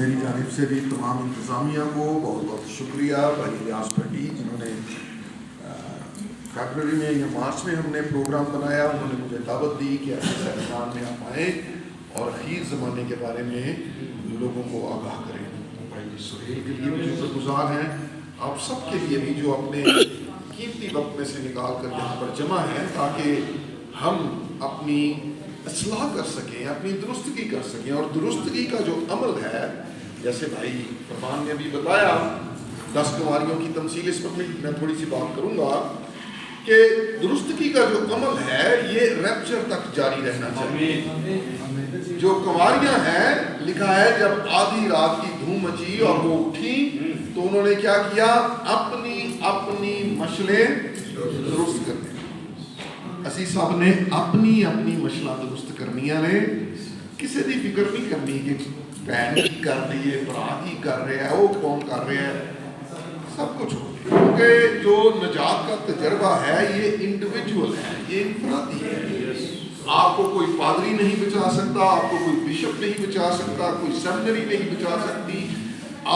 میری جانب سے بھی تمام انتظامیہ کو بہت بہت شکریہ. بھائی الیاس بھٹی جنہوں نے فیبرری میں یا مارچ میں ہم نے پروگرام بنایا, انہوں نے مجھے دعوت دی کہ ایسے سیمینار میں آپ آئیں اور اخیر زمانے کے بارے میں لوگوں کو آگاہ کریں. بھائی سہیل کے لیے بھی شکر گزار ہیں, آپ سب کے لیے بھی جو اپنے قیمتی وقت میں سے نکال کر یہاں پر جمع ہیں تاکہ ہم اپنی اصلاح کر سکیں, اپنی درستگی کر سکیں. اور درستگی کا جو عمل ہے, جیسے بھائی فرمان نے بھی بتایا, 10 کنواریوں کی تمثیل اس پر میں تھوڑی سی بات کروں گا کہ درستگی کا جو عمل ہے یہ ریپچر تک جاری رہنا چاہیے. جو کنواریاں ہیں, لکھا ہے جب آدھی رات کی دھوم مچی اور وہ اٹھی تو انہوں نے کیا کیا, اپنی اپنی مشلیں درست کرنے. اسی صاحب نے اپنی اپنی مشلہ درست کرنیاں نے, کسی دی فکر نہیں کرنی کہ بہن کی کر رہی ہے, برا کی کر رہا ہے, وہ کون کر رہا ہے, سب کچھ ہو. کیونکہ جو نجات کا تجربہ ہے یہ انڈیویجول ہے, یہ انفرادی ہے. آپ کو کوئی پادری نہیں بچا سکتا, آپ کو کوئی بشپ نہیں بچا سکتا, کوئی سیمنری نہیں بچا سکتی.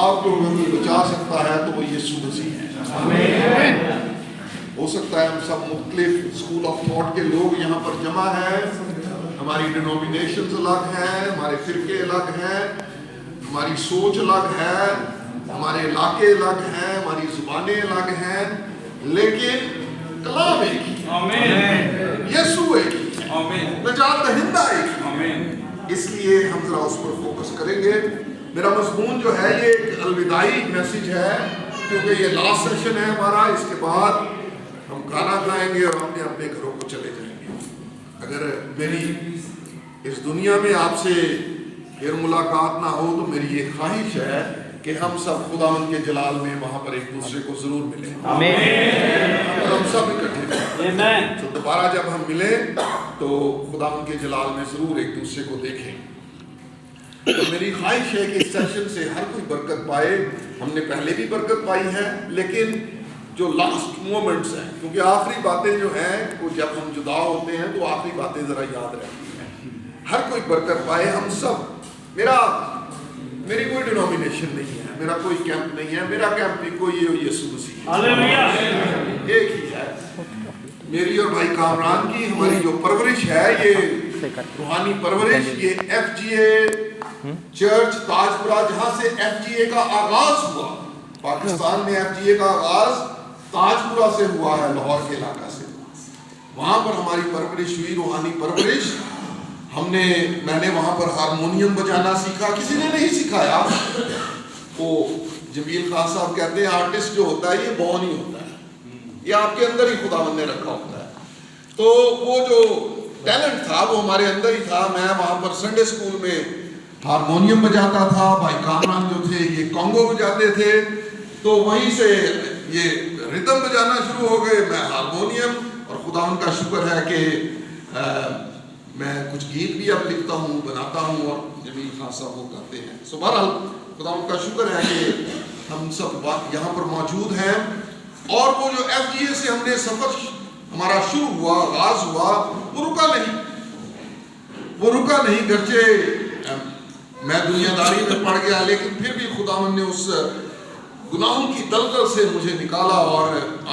آپ کو کوئی بچا سکتا ہے تو وہ یسوع مسیح ہے. ہو سکتا ہے ہم سب مختلف اسکول آف تھاٹ کے لوگ یہاں پر جمع ہیں, ہماری ڈینومینیشنز الگ ہیں, ہمارے فرقے الگ ہیں, ہماری سوچ الگ ہے, ہمارے علاقے الگ ہیں, ہماری زبانیں الگ ہیں, لیکن کلام ایک ہی, یسوع ایک ہی, نجات دہندہ ایک ہی. اس لیے ہم ذرا اس پر فوکس کریں گے. میرا مضمون جو ہے یہ ایک الوداعی میسیج ہے کیونکہ یہ لاسٹ سیشن ہے ہمارا. اس کے بعد ہم کھانا کھائیں گے اور اپنے اپنے گھروں کو چلے جائیں گے. اگر میری اس دنیا میں آپ سے پھر ملاقات نہ ہو تو میری یہ خواہش ہے کہ ہم سب خداوند کے جلال میں وہاں پر ایک دوسرے کو ضرور ملیں. اور ہم سب اکٹھے رہیں. تو دوبارہ جب ہم ملیں تو خداوند کے جلال میں ضرور ایک دوسرے کو دیکھیں. تو میری خواہش ہے کہ اس سیشن سے ہر کوئی برکت پائے. ہم نے پہلے بھی برکت پائی ہے, لیکن جو لاسٹ مومنٹس ہیں, کیونکہ آخری باتیں جو ہیں وہ جب ہم جدا ہوتے ہیں تو آخری باتیں ذرا یاد رہتی ہیں. ہر کوئی برکت پائے. ہم سب, میری کوئی ڈینومینیشن نہیں ہے, میرا کوئی کیمپ نہیں ہے, میرا کیمپ بھی کوئی یسوع مسیح ایک ہی ہے. میری اور بھائی کامران کی ہماری جو پرورش ہے یہ روحانی پرورش, یہ ایف جی اے چرچ تاجپورہ, جہاں سے ایف جی اے کا آغاز ہوا. پاکستان میں ایف جی اے کا آغاز تاجپورہ سے ہوا ہے, لاہور کے علاقہ سے. وہاں پر ہماری پرورش ہوئی, روحانی پرورش. میں نے وہاں پر ہارمونیم بجانا سیکھا, کسی نے نہیں سکھایا. وہ جمیل خان صاحب کہتے ہیں آرٹسٹ جو ہوتا ہے یہ بورن ہی ہوتا ہے, یہ آپ کے اندر ہی خداوند نے رکھا ہوتا ہے. تو وہ جو ٹیلنٹ تھا وہ ہمارے اندر ہی تھا. میں وہاں پر سنڈے اسکول میں ہارمونیم بجاتا تھا, بھائی کامران جو تھے یہ کانگو بجاتے تھے, تو وہیں سے یہ ردم بجانا شروع ہو گئے, میں ہارمونیم. اور خداوند کا شکر ہے کہ میں کچھ گیت بھی اب لکھتا ہوں, بناتا ہوں, اور جمیل خان صاحب وہ گاتے ہیں. سو بہرحال خداوند کا شکر ہے کہ ہم سب یہاں پر موجود ہیں. اور وہ جو ایف جی اے سے ہم نے سفر ہمارا شروع ہوا, آغاز ہوا, وہ رکا نہیں. گرچہ میں دنیا داری میں پڑ گیا, لیکن پھر بھی خداوند نے اس گناہوں کی دلدل سے مجھے نکالا. اور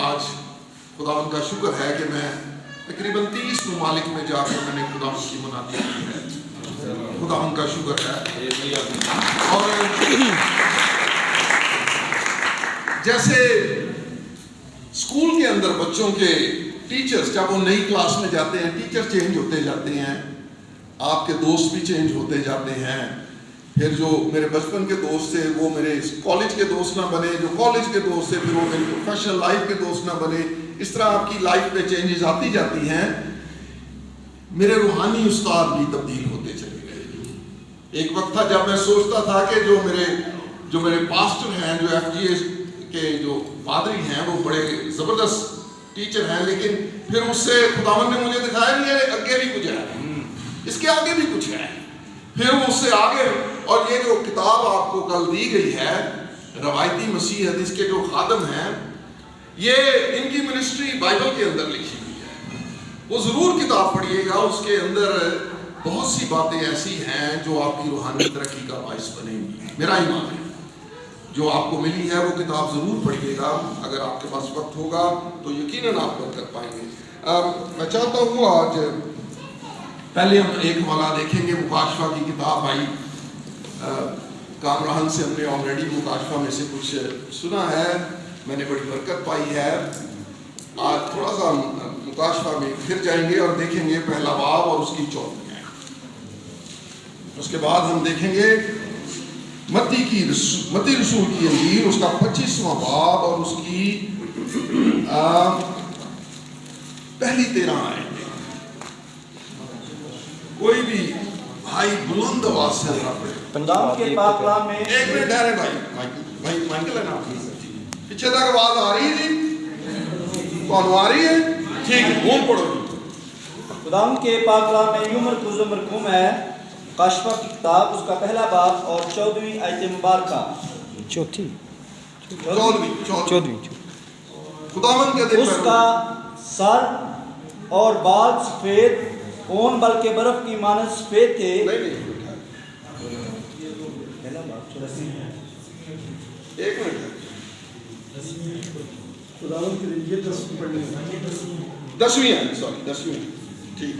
آج خداوند کا شکر ہے کہ میں تقریباً 30 ممالک میں جا کر میں نے خداوند کی منادی کی ہے. خداوند کا شکر ہے. اور جیسے اسکول کے اندر بچوں کے ٹیچرز جب وہ نئی کلاس میں جاتے ہیں, ٹیچر چینج ہوتے جاتے ہیں, آپ کے دوست بھی چینج ہوتے جاتے ہیں. پھر جو میرے بچپن کے دوست تھے وہ میرے کالج کے دوست نہ بنے, جو کالج کے دوست تھے پھر وہ میری پروفیشنل لائف کے دوست نہ بنے. اس طرح آپ کی لائف میں چینجز آتی جاتی ہیں. میرے روحانی استاد بھی تبدیل ہوتے چلے گئے. ایک وقت تھا جب میں سوچتا تھا کہ جو میرے پاسٹر ہیں, جو ایف جی اے کے جو پادری ہیں, وہ بڑے زبردست ٹیچر ہیں, لیکن پھر اس سے خداوند نے مجھے دکھایا نہیں ہے آگے بھی کچھ ہے, اس کے آگے بھی کچھ ہے. پھر وہ اس سے آگے, اور یہ جو کتاب آپ کو کل دی گئی ہے, روایتی مسیح حدیث کے جو خادم ہیں, یہ ان کی منسٹری بائبل کے اندر لکھی ہوئی ہے. وہ ضرور کتاب پڑھیے گا, اس کے اندر بہت سی باتیں ایسی ہیں جو آپ کی روحانی ترقی کا باعث بنیں گی. میرا ایمان ہے جو آپ کو ملی ہے وہ کتاب ضرور پڑھیے گا. اگر آپ کے پاس وقت ہوگا تو یقیناً آپ پڑھ کر پائیں گے. میں چاہتا ہوں آج پہلے ہم ایک حوالہ دیکھیں گے. مکاشفہ کی کتاب آئی کامران سے ہم نے آلریڈی مکاشفہ میں سے کچھ سنا ہے. میں نے بڑی برکت پائی ہے. آج تھوڑا سا مکاشفہ میں پھر جائیں گے اور دیکھیں گے پہلا باب اور اس کی 14 آیت. اس کے بعد ہم دیکھیں گے متی رسول کی انجیل اس کا 25واں باب اور اس کی پہلی 13 آیتیں. کوئی بھی بھائی بلند آواز سے ذرا پڑھے. خداوند کے پاک کلام میں ایک منٹ ٹھہرے بھائی مائیکل ہے نا پیچھے تک آواز آ رہی ہے جی؟ کون آ رہی ہے؟ ٹھیک ہے کون پڑھو جی. خداوند کے پاک کلام میں یوں مرکوز و مرقوم ہے مکاشفہ کی کتاب اس کا پہلا باب اور 14ویں آیت مبارکہ. چودھویں خداوند کے دن اس کا سر اور بال سفید کون بلکہ برف کی مانند سفید تھے. ایک منٹ خداوند کے دن یہ 10ویں ٹھیک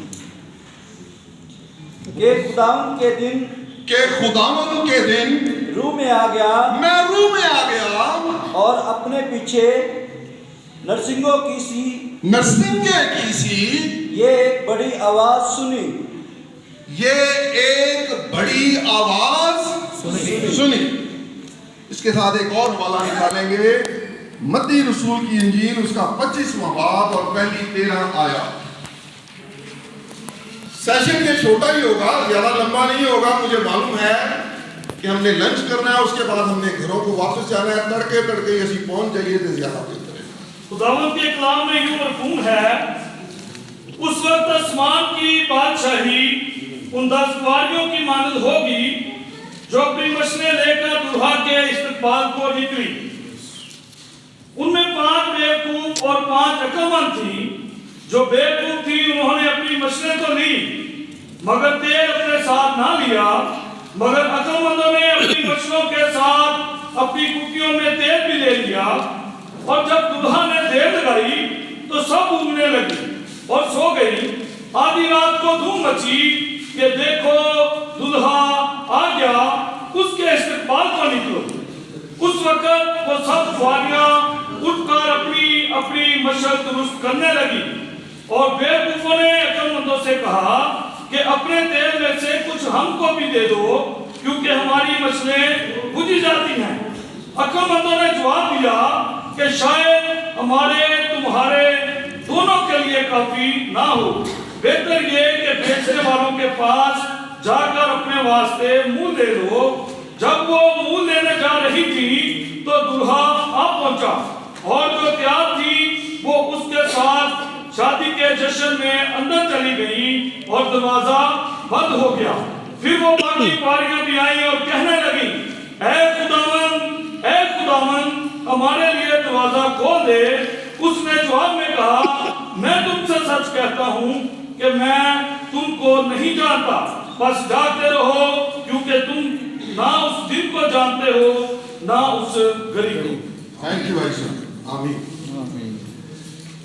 کہ خداوند کے دن کہ خداوند کے دن روح میں آ گیا میں روح میں آ گیا اور اپنے پیچھے نرسنگوں کی سی یہ ایک بڑی آواز سنی. یہ ایک بڑی آواز سنی. اس کے ساتھ ایک اور حوالہ نکالیں گے. متی رسول کی انجیل اس کا 25واں باب اور پہلی 13 آیات. سیشن یہ چھوٹا ہی ہوگا, زیادہ لمبا نہیں ہوگا. مجھے معلوم ہے کہ ہم نے لنچ کرنا ہے, اس کے بعد ہم نے گھروں کو واپس جانا ہے. تڑکے اسی پہنچ جائیے تو زیادہ بہتر ہے. خداوند کے کلام میں یوں مرقوم ہے اس وقت آسمان کی بادشاہی ان 10 سواریوں کی مانند ہوگی جو اپنی مشنیں لے کر دلہا کے استقبال کو نکلی. ان میں 5 بیوقوف اور 5 عقلمند تھیں. جو بیوقوف تھی انہوں نے اپنی مشنیں تو لی مگر تیل اپنے ساتھ نہ لیا, مگر عقلمندوں نے اپنی مشنوں کے ساتھ اپنی کپیوں میں تیل بھی لے لیا. اور جب دلہا نے دیر لگائی تو سب اونگنے لگی اور سو گئی. آدھی رات کو دھوم مچی کہ دیکھو دلہا آ گیا, اس کے استقبال کو نکلو. اس وقت وہ سب سواریاں اٹھ کر اپنی مشق درست کرنے لگی. اور بیوقوفوں نے عقلمندوں سے کہا کہ اپنے تیل میں سے کچھ ہم کو بھی دے دو کیونکہ ہماری مشنیں بجھ جاتی ہیں. عقلمندوں نے جواب دیا کہ شاید ہمارے تمہارے دونوں کے لیے کافی نہ ہو. بہتر یہ کہ بیچنے والوں کے پاس جا کر اپنے واسطے منہ لے لو. جب وہ منہ لینے جا رہی تھی تو دلہا آ پہنچا اور جو تیار تھی وہ اس کے ساتھ شادی کے جشن میں اندر چلی گئی اور دروازہ بند ہو گیا. پھر وہ باقی باریاں بھی آئیں اور کہنے لگی اے خداوند ہمارے لیے دروازہ کھول دے. اس نے جواب میں کہا میں تم سے سچ کہتا ہوں کہ میں تم کو نہیں جانتا. بس جاگتے رہو کیونکہ تم نہ اس دن کو جانتے ہو نہ اس گھڑی کو. تھینک یو بھائی صاحب. آمین.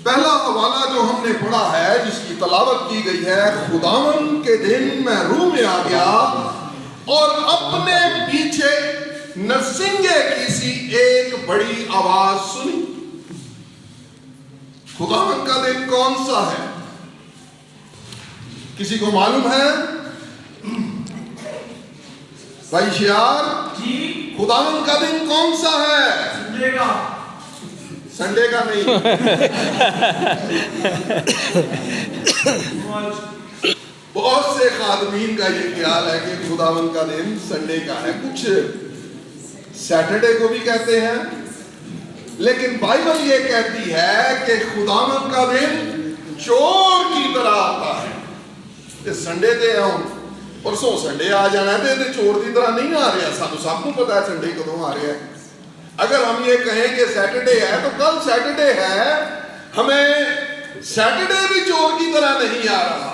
پہلا حوالہ جو ہم نے پڑھا ہے جس کی تلاوت کی گئی ہے خداوند کے دن میں روح میں آ گیا اور اپنے پیچھے نرسنگے کی سی ایک بڑی آواز سنی. خداوند کا دن کون سا ہے؟ کسی کو معلوم ہے؟ بھائی شیار جی خداوند کا دن کون سا ہے؟ سنڈے کا نہیں. بہت سے خادمین کا یہ خیال ہے کہ خداوند کا دن سنڈے کا ہے. کچھ سیٹرڈے کو بھی کہتے ہیں, لیکن بائبل یہ کہتی ہے کہ خداوند کا دن چور کی طرح آتا ہے. کہ سنڈے تے ہم پرسوں سنڈے آ جانا ہے تے چور کی طرح نہیں آ رہا. سانو سب کو پتا ہے سنڈے کدوں آ رہا ہے. اگر ہم یہ کہیں کہ سیٹرڈے ہے تو کل سیٹرڈے ہے, ہمیں سیٹرڈے بھی چور کی طرح نہیں آ رہا.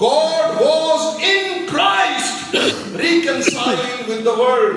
God was in Christ reconciling with the world.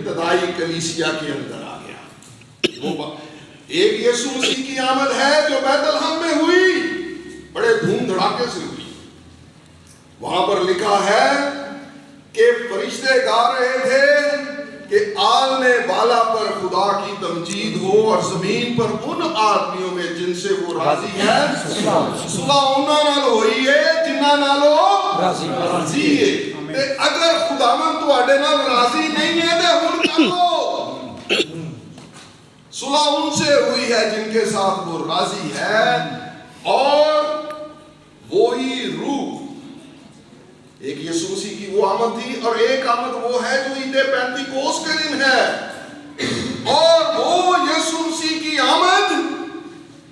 ابتدائی کلیسیا کے اندر آ گیا۔ ایک یسوع مسیح کی آمد ہے جو بیت لحم میں ہوئی، بڑے دھوم دھڑاکے سے ہوئی۔ وہاں پر لکھا ہے کہ فرشتے گا رہے تھے کہ آلنے بالا پر خدا کی تمجید ہو اور زمین پر ان آدمیوں میں جن سے وہ راضی ہے صلح انہاں نال ہوئی ہے جنہاں نالو راضی ہے۔ تے اگر خداوند تواڈے نال راضی نہیں ہے تے ہن کر لو۔ صلح ان سے ہوئی ہے جن کے ساتھ وہ راضی ہے، اور وہی روح، ایک یسوع مسیح کی وہ آمد تھی اور ایک آمد وہ ہے جو عید پینتیکوست کے دن ہے، اور وہ یسوع مسیح کی آمد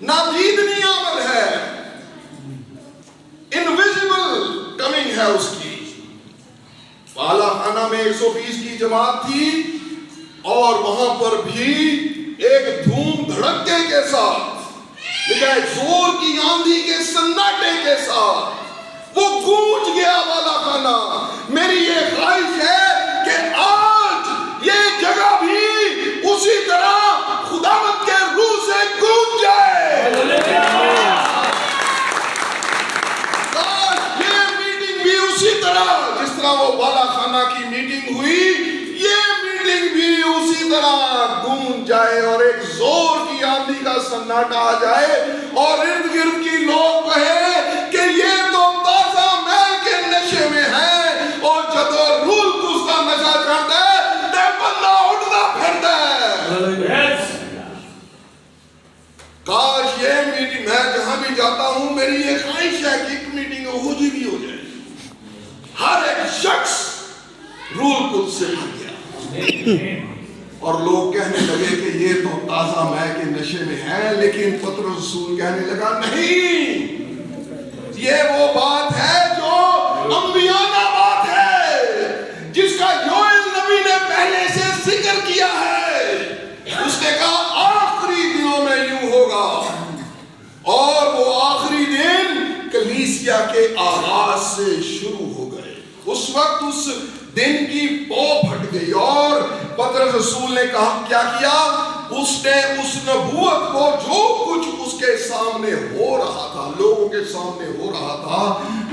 نادیدنی آمد ہے، انویزیبل کمنگ ہے اس کی۔ بالا خانہ میں 120 کی جماعت تھی، اور وہاں پر بھی ایک دھوم دھڑکے کے ساتھ، لیکن زور کی آندھی کے سناٹے کے ساتھ وہ گونج گیا بالا خانہ۔ میری یہ خواہش ہے کہ آج یہ جگہ بھی اسی طرح خداوند کے روح سے گونج جائے۔ کاش یہ میٹنگ بھی اسی طرح، جس طرح وہ بالا خانہ کی میٹنگ ہوئی، یہ میٹنگ بھی اسی طرح گونج جائے اور ایک زور کی آندھی کا سناٹا آ جائے، اور ارد گرد کی لوگ کہیں کہ یہ تو تازہ محل کے نشے میں ہے، اور جب روح القدس کا نشہ چڑھتا ہے تے بندہ اٹھتا پھرتا ہے۔ کاش یہ میٹنگ، میں جہاں بھی جاتا ہوں میری یہ خواہش ہے کہ ایک میٹنگ احوجی بھی ہو جائے، ہر ایک شخص روح القدس سے بھر گیا، اور لوگ کہنے لگے کہ یہ تو تازہ مے کے نشے میں ہے، لیکن پطرس رسول کہنے لگا نہیں، یہ وہ بات ہے جو انبیاء بات ہے، جس کا یوئیل نبی نے پہلے سے ذکر کیا ہے۔ اس نے کہا آخری دنوں میں یوں ہوگا، اور وہ آخری دن کلیسیا کے آغاز سے شروع ہو گئے۔ اس وقت اس دن کی پو پھٹ گئی، اور پطرس رسول نے کہا کیا کیا؟ اس نے اس نبوت کو جو کچھ اس کے سامنے ہو رہا تھا، لوگوں کے سامنے ہو رہا تھا،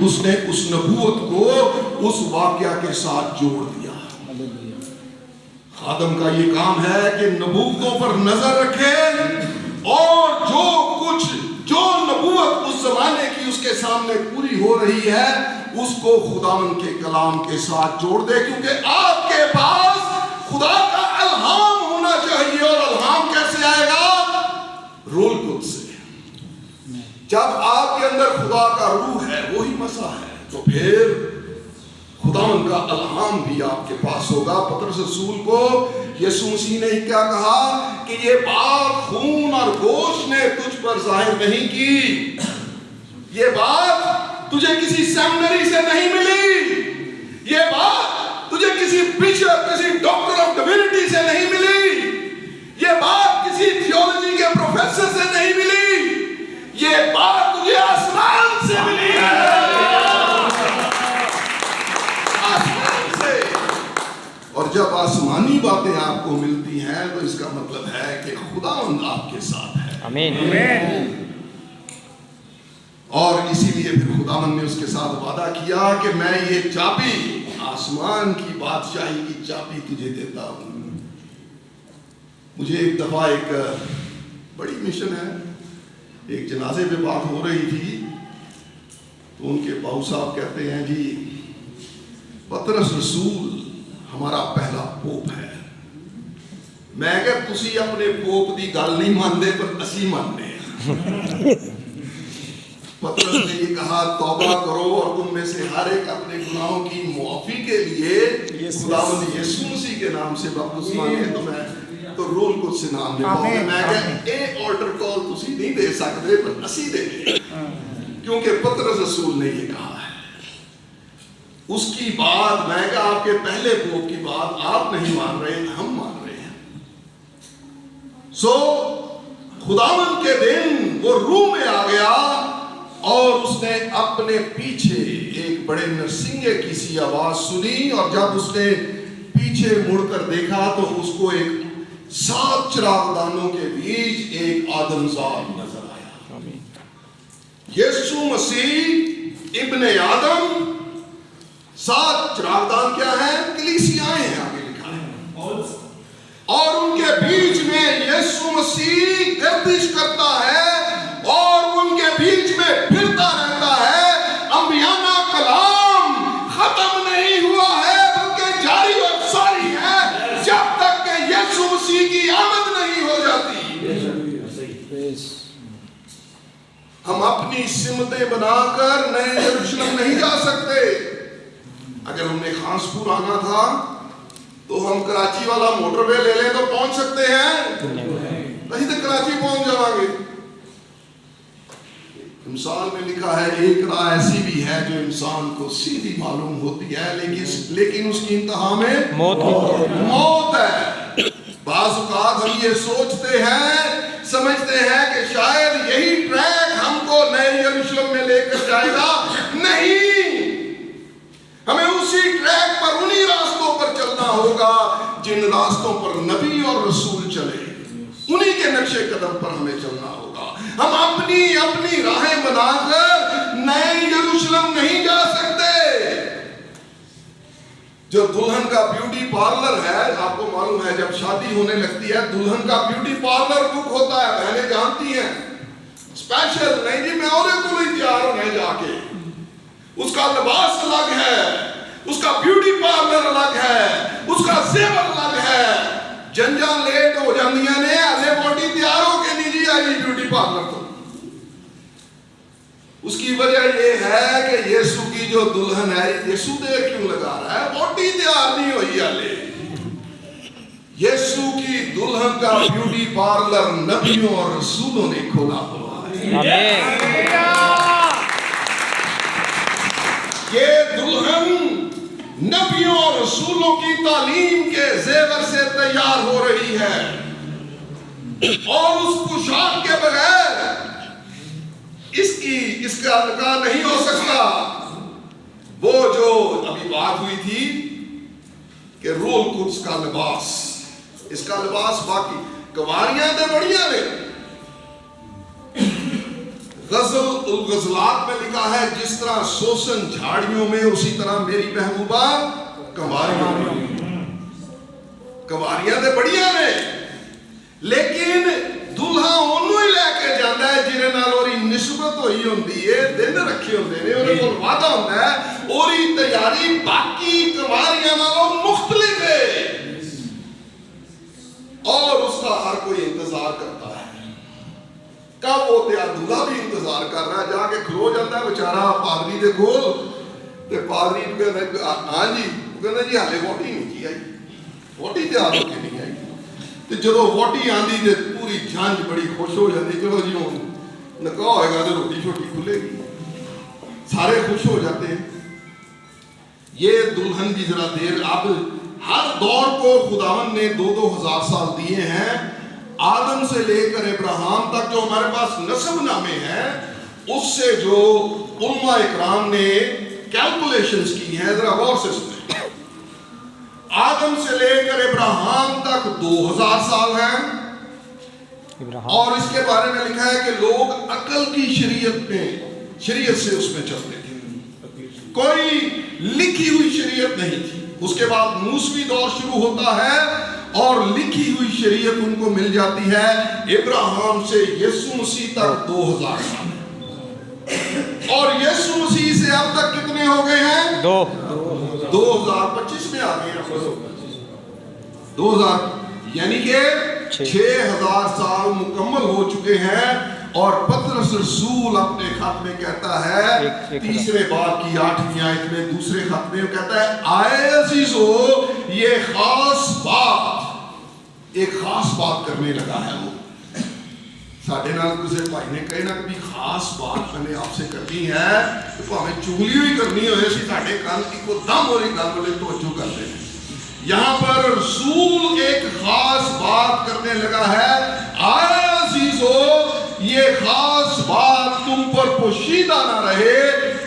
اس نے اس نبوت کو اس واقعہ کے ساتھ جوڑ دیا۔ خادم کا یہ کام ہے کہ نبوتوں پر نظر رکھے، اور جو کچھ جو نبوت اس زمانے کی اس کے سامنے پوری ہو رہی ہے اس کو خداوند کے کلام کے ساتھ جوڑ دے، کیونکہ آپ کے پاس خدا کا الہام ہونا چاہیے، اور الہام کیسے آئے گا؟ روح القدس سے۔ جب آپ کے اندر خدا کا روح ہے، وہی مسا ہے، تو پھر خداوند کا الہام بھی آپ کے پاس ہوگا۔ پطرس رسول کو یسوع مسیح نے کیا کہا کہ یہ بات خون اور گوشت نے تجھ پر ظاہر نہیں کی، یہ بات تجھے کسی سیمنری سے نہیں ملی، یہ بات تجھے کسی بشپ، کسی ڈاکٹر آف ڈیوینٹی سے نہیں ملی، یہ بات کسی تھیولوجی کے پروفیسر سے نہیں ملی، یہ بات تجھے آسمان سے ملی ہے، آسمان سے۔ اور جب آسمانی باتیں آپ کو ملتی ہیں تو اس کا مطلب ہے کہ خداوند آپ کے ساتھ ہے۔ آمین۔ اور اسی لیے پھر خداوند نے اس کے ساتھ وعدہ کیا کہ میں یہ چابی، آسمان کی بادشاہی کی چابی تجھے دیتا ہوں۔ مجھے ایک دفعہ ایک بڑی مشن ہے، ایک جنازے پہ بات ہو رہی تھی، تو ان کے باؤ صاحب کہتے ہیں جی پطرس رسول ہمارا پہلا پوپ ہے۔ میں کہ تسی اپنے پوپ دی گل نہیں مانتے پر اسی مانتے ہیں۔ پطرس نے یہ کہا توبہ کرو اور تم میں سے ہر ایک اپنے گناہوں کی معافی کے لیے خداوند یسوع مسیح کے نام سے بپتسمہ لے، تو میں تو روح القدس سے نام لے پاؤں گے۔ میں کہ اے آلٹر کال تسی نہیں دے سکتے پر اسی دے دیں، کیونکہ پطرس رسول نے یہ کہا ہے۔ اس کی بات، میں کہ آپ کے پہلے پوپ کی بات آپ نہیں مان رہے، ہم مان رہے ہیں۔ سو خداوند کے دن وہ روح میں آ گیا، اور اس نے اپنے پیچھے ایک بڑے نرسنگے کی سی آواز سنی، اور جب اس نے پیچھے مڑ کر دیکھا تو اس کو ایک 7 چراغدانوں کے بیچ ایک آدمزاد نظر آیا. یسوع مسیح ابن آدم. 7 چراغدان کیا ہیں؟ کلیسیائیں ہیں، آگے لکھا ہے. اور ان کے بیچ میں یسوع مسیح گردش کرتا ہے اور ان کے بیچ میں پھرتا رہتا ہے. انبیاء کلام ختم نہیں ہوا ہے بلکہ جاری اور ساری ہے جب تک کہ یسوع مسیح کی آمد نہیں ہو جاتی. ہم اپنی سمتیں بنا کر نئے یروشلم نہیں جا سکتے. اگر ہم نے خانسپور آنا تھا تو ہم کراچی والا موٹر وے لے لیں تو پہنچ سکتے ہیں؟ نہیں تو کراچی پہنچ جائیں گے. مثال میں لکھا ہے ایک راہ ایسی بھی ہے جو انسان کو سیدھی معلوم ہوتی ہے لیکن اس کی انتہا میں موت ہے. بعض اوقات ہم یہ سوچتے ہیں، سمجھتے ہیں کہ شاید یہی ٹریک ہم کو نئے یروشلم میں لے کر جائے گا. نہیں، ہمیں اسی ٹریک پر، انہی راستوں پر چلنا ہوگا جن راستوں پر نبی اور رسول چلے. انہی کے نقش قدم پر ہمیں چلنا ہوگا. ہم اپنی راہیں بنا کر نئے یروشلم نہیں جا سکتے. جو دلہن کا بیوٹی پارلر ہے، آپ کو معلوم ہے جب شادی ہونے لگتی ہے دلہن کا بیوٹی پارلر بک ہوتا ہے. بہنیں جانتی ہیں، اسپیشل نہیں جی میں اور کو نہیں تیار ہونے جا کے. اس کا لباس الگ ہے، اس کا بیوٹی پارلر الگ ہے، اس کا زیور الگ ہے. جنجاں لیٹ ہو جاندیاں نے آلے بوٹی تیار ہو کے نہیں جی آئی بیوٹی پارلر تو. اس کی وجہ یہ ہے کہ یسوع کی جو دلہن ہے، یسوع دیر کیوں لگا رہا ہے؟ بوٹی تیار نہیں ہوئی آلے. یسوع کی دلہن کا بیوٹی پارلر نبیوں اور رسولوں نے کھولا ہوا ہے. یہ دلہن نبیوں اور رسولوں کی تعلیم کے زیور سے تیار ہو رہی ہے اور اس پوشاک کے بغیر اس کا نکاح نہیں ہو سکتا. وہ جو ابھی بات ہوئی تھی کہ روح القدس کا لباس، اس کا لباس باقی کنواریاں دے بڑیاں نے. غزل الغزلات میں لکھا ہے جس طرح سوسن جھاڑیوں میں اسی طرح میری محبوبہ کنواریوں میں. کنواریاں دے بڑیاں نے، لیکن دلہا انہوں ہی لے کے جانا ہے جنہیں نال اور نسبت ہوئی ہوندی ہے، دن رکھے ہوندے نے، انہیں کو وعدہ ہوتا ہے اور تیاری باقی کنواریاں نالوں مختلف ہے اور اس کا ہر کوئی انتظار کرتا ہے. کب وہ تیار دلہا بھی انتظار کر رہا ہے، جا کے کھلو جاتا ہے بیچارہ پادری دے کول تے پادری کہندا ہاں جی، کہندا جی ہالے ووٹی نہیں کی آئی، ووٹی تیار ہو کے نہیں آئی. تے جدوں ووٹی آندی تے پوری جھنج بڑی خوش ہو جاتی، چلو جی ہن نکاح ہوئے گا تو روٹی چھوٹی کھلے گی، سارے خوش ہو جاتے ہیں. یہ دلہن کی ذرا دیر، اب ہر دور کو خداوند نے 2,000 سال دیے ہیں. آدم سے لے کر ابراہیم تک جو ہمارے پاس نسب نامے ہیں، اس سے جو علماء اکرام نے کیلکولیشنز کی ہیں، ذرا غور سے سنیں. آدم سے لے کر ابراہیم تک 2,000 سال ہیں اور اس کے بارے میں لکھا ہے کہ لوگ عقل کی شریعت سے اس میں چلتے تھے. کوئی لکھی ہوئی شریعت نہیں تھی. اس کے بعد موسوی دور شروع ہوتا ہے اور لکھی ہوئی شریعت ان کو مل جاتی ہے. ابراہیم سے یسوع مسیح تک 2,000 سال اور یسوع مسیح سے اب تک کتنے ہو گئے ہیں؟ 2025 میں آ گئے ہیں. 2000 یعنی کہ 6,000 سال مکمل ہو چکے ہیں. اور پطرس رسول اپنے خط میں کہتا ہے 3 باب کی 8ویں آیت میں دوسرے خط میں کہتا ہے آئے عزیزو، یہ خاص بات، ایک خاص بات کرنے لگا ہے. وہ ساڑھے نال کسے بھائی نے کہے نا کہ خاص بات میں نے آپ سے کرنی ہے تو ہمیں چگلی ہوئی کرنی ہوئے سی ساڑھے کان کی کو دم اور ایک دم لے توجہ کرتے ہیں. یہاں پر رسول ایک خاص بات کرنے لگا ہے. آئے عزیزو، یہ خاص بات تم پر پوشیدہ نہ رہے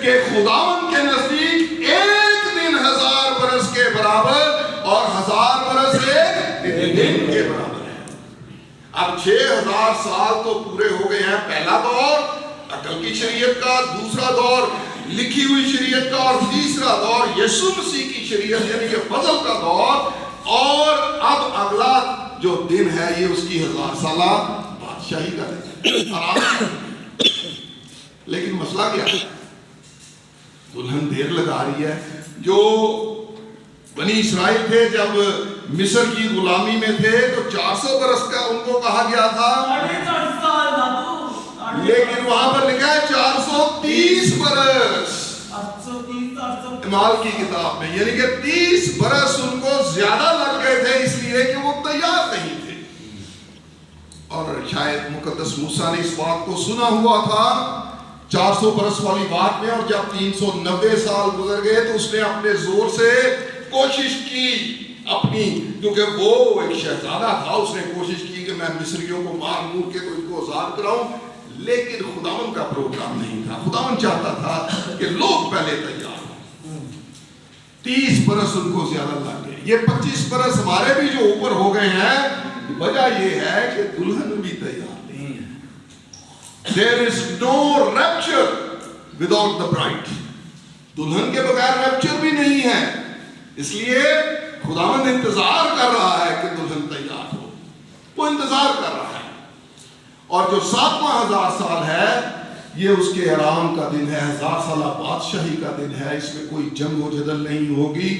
کہ خداوند کے نزدیک ایک دن 1000 برس کے برابر اور اب 6000 سال تو پورے ہو گئے ہیں. پہلا دور عقل کی شریعت کا، دوسرا دور لکھی ہوئی شریعت کا، اور تیسرا دور یسوع مسیح کی شریعت یعنی کہ فضل کا دور. اور اب اگلا جو دن ہے یہ اس کی 1000 سالہ بادشاہی کا دن ہے. لیکن مسئلہ کیا ہے؟ دلہن دیر لگا رہی ہے. جو بنی اسرائیل تھے جب مصر کی غلامی میں تھے تو 400 برس کا ان کو کہا گیا تھا، لیکن وہاں پر لکھا ہے 430 برس اعمال کی کتاب میں، یعنی کہ 30 برس ان کو زیادہ لگ گئے تھے اس لیے کہ وہ تیار نہیں تھے. اور شاید مقدس موسیٰ نے اس بات کو سنا ہوا تھا 400 برس والی بات میں، اور جب 390 سال گزر گئے تو اس نے اپنے زور سے کوشش کی اپنی، کیونکہ وہ ایک شہزادہ تھا، اس نے کوشش کی کہ میں مصریوں کو مار مور کے تو ان کو آزاد کراؤں. لیکن خداوند کا پروگرام نہیں تھا. خداوند چاہتا تھا کہ لوگ پہلے تیار ہوں. 30 برس ان کو زیادہ لگ گئے. یہ 25 برس ہمارے بھی جو اوپر ہو گئے ہیں، وجہ یہ ہے کہ دلہن بھی تیار نہیں ہے. There is no rapture without the bride. دلہن کے بغیر rapture بھی نہیں ہے. اس لیے خداوند انتظار کر رہا ہے کہ دلہن تیار ہو. وہ انتظار کر رہا ہے. اور جو 7واں سال ہے یہ اس کے آرام کا دن ہے، 1000 سالہ بادشاہی کا دن ہے. اس میں کوئی جنگ و جدل نہیں ہوگی،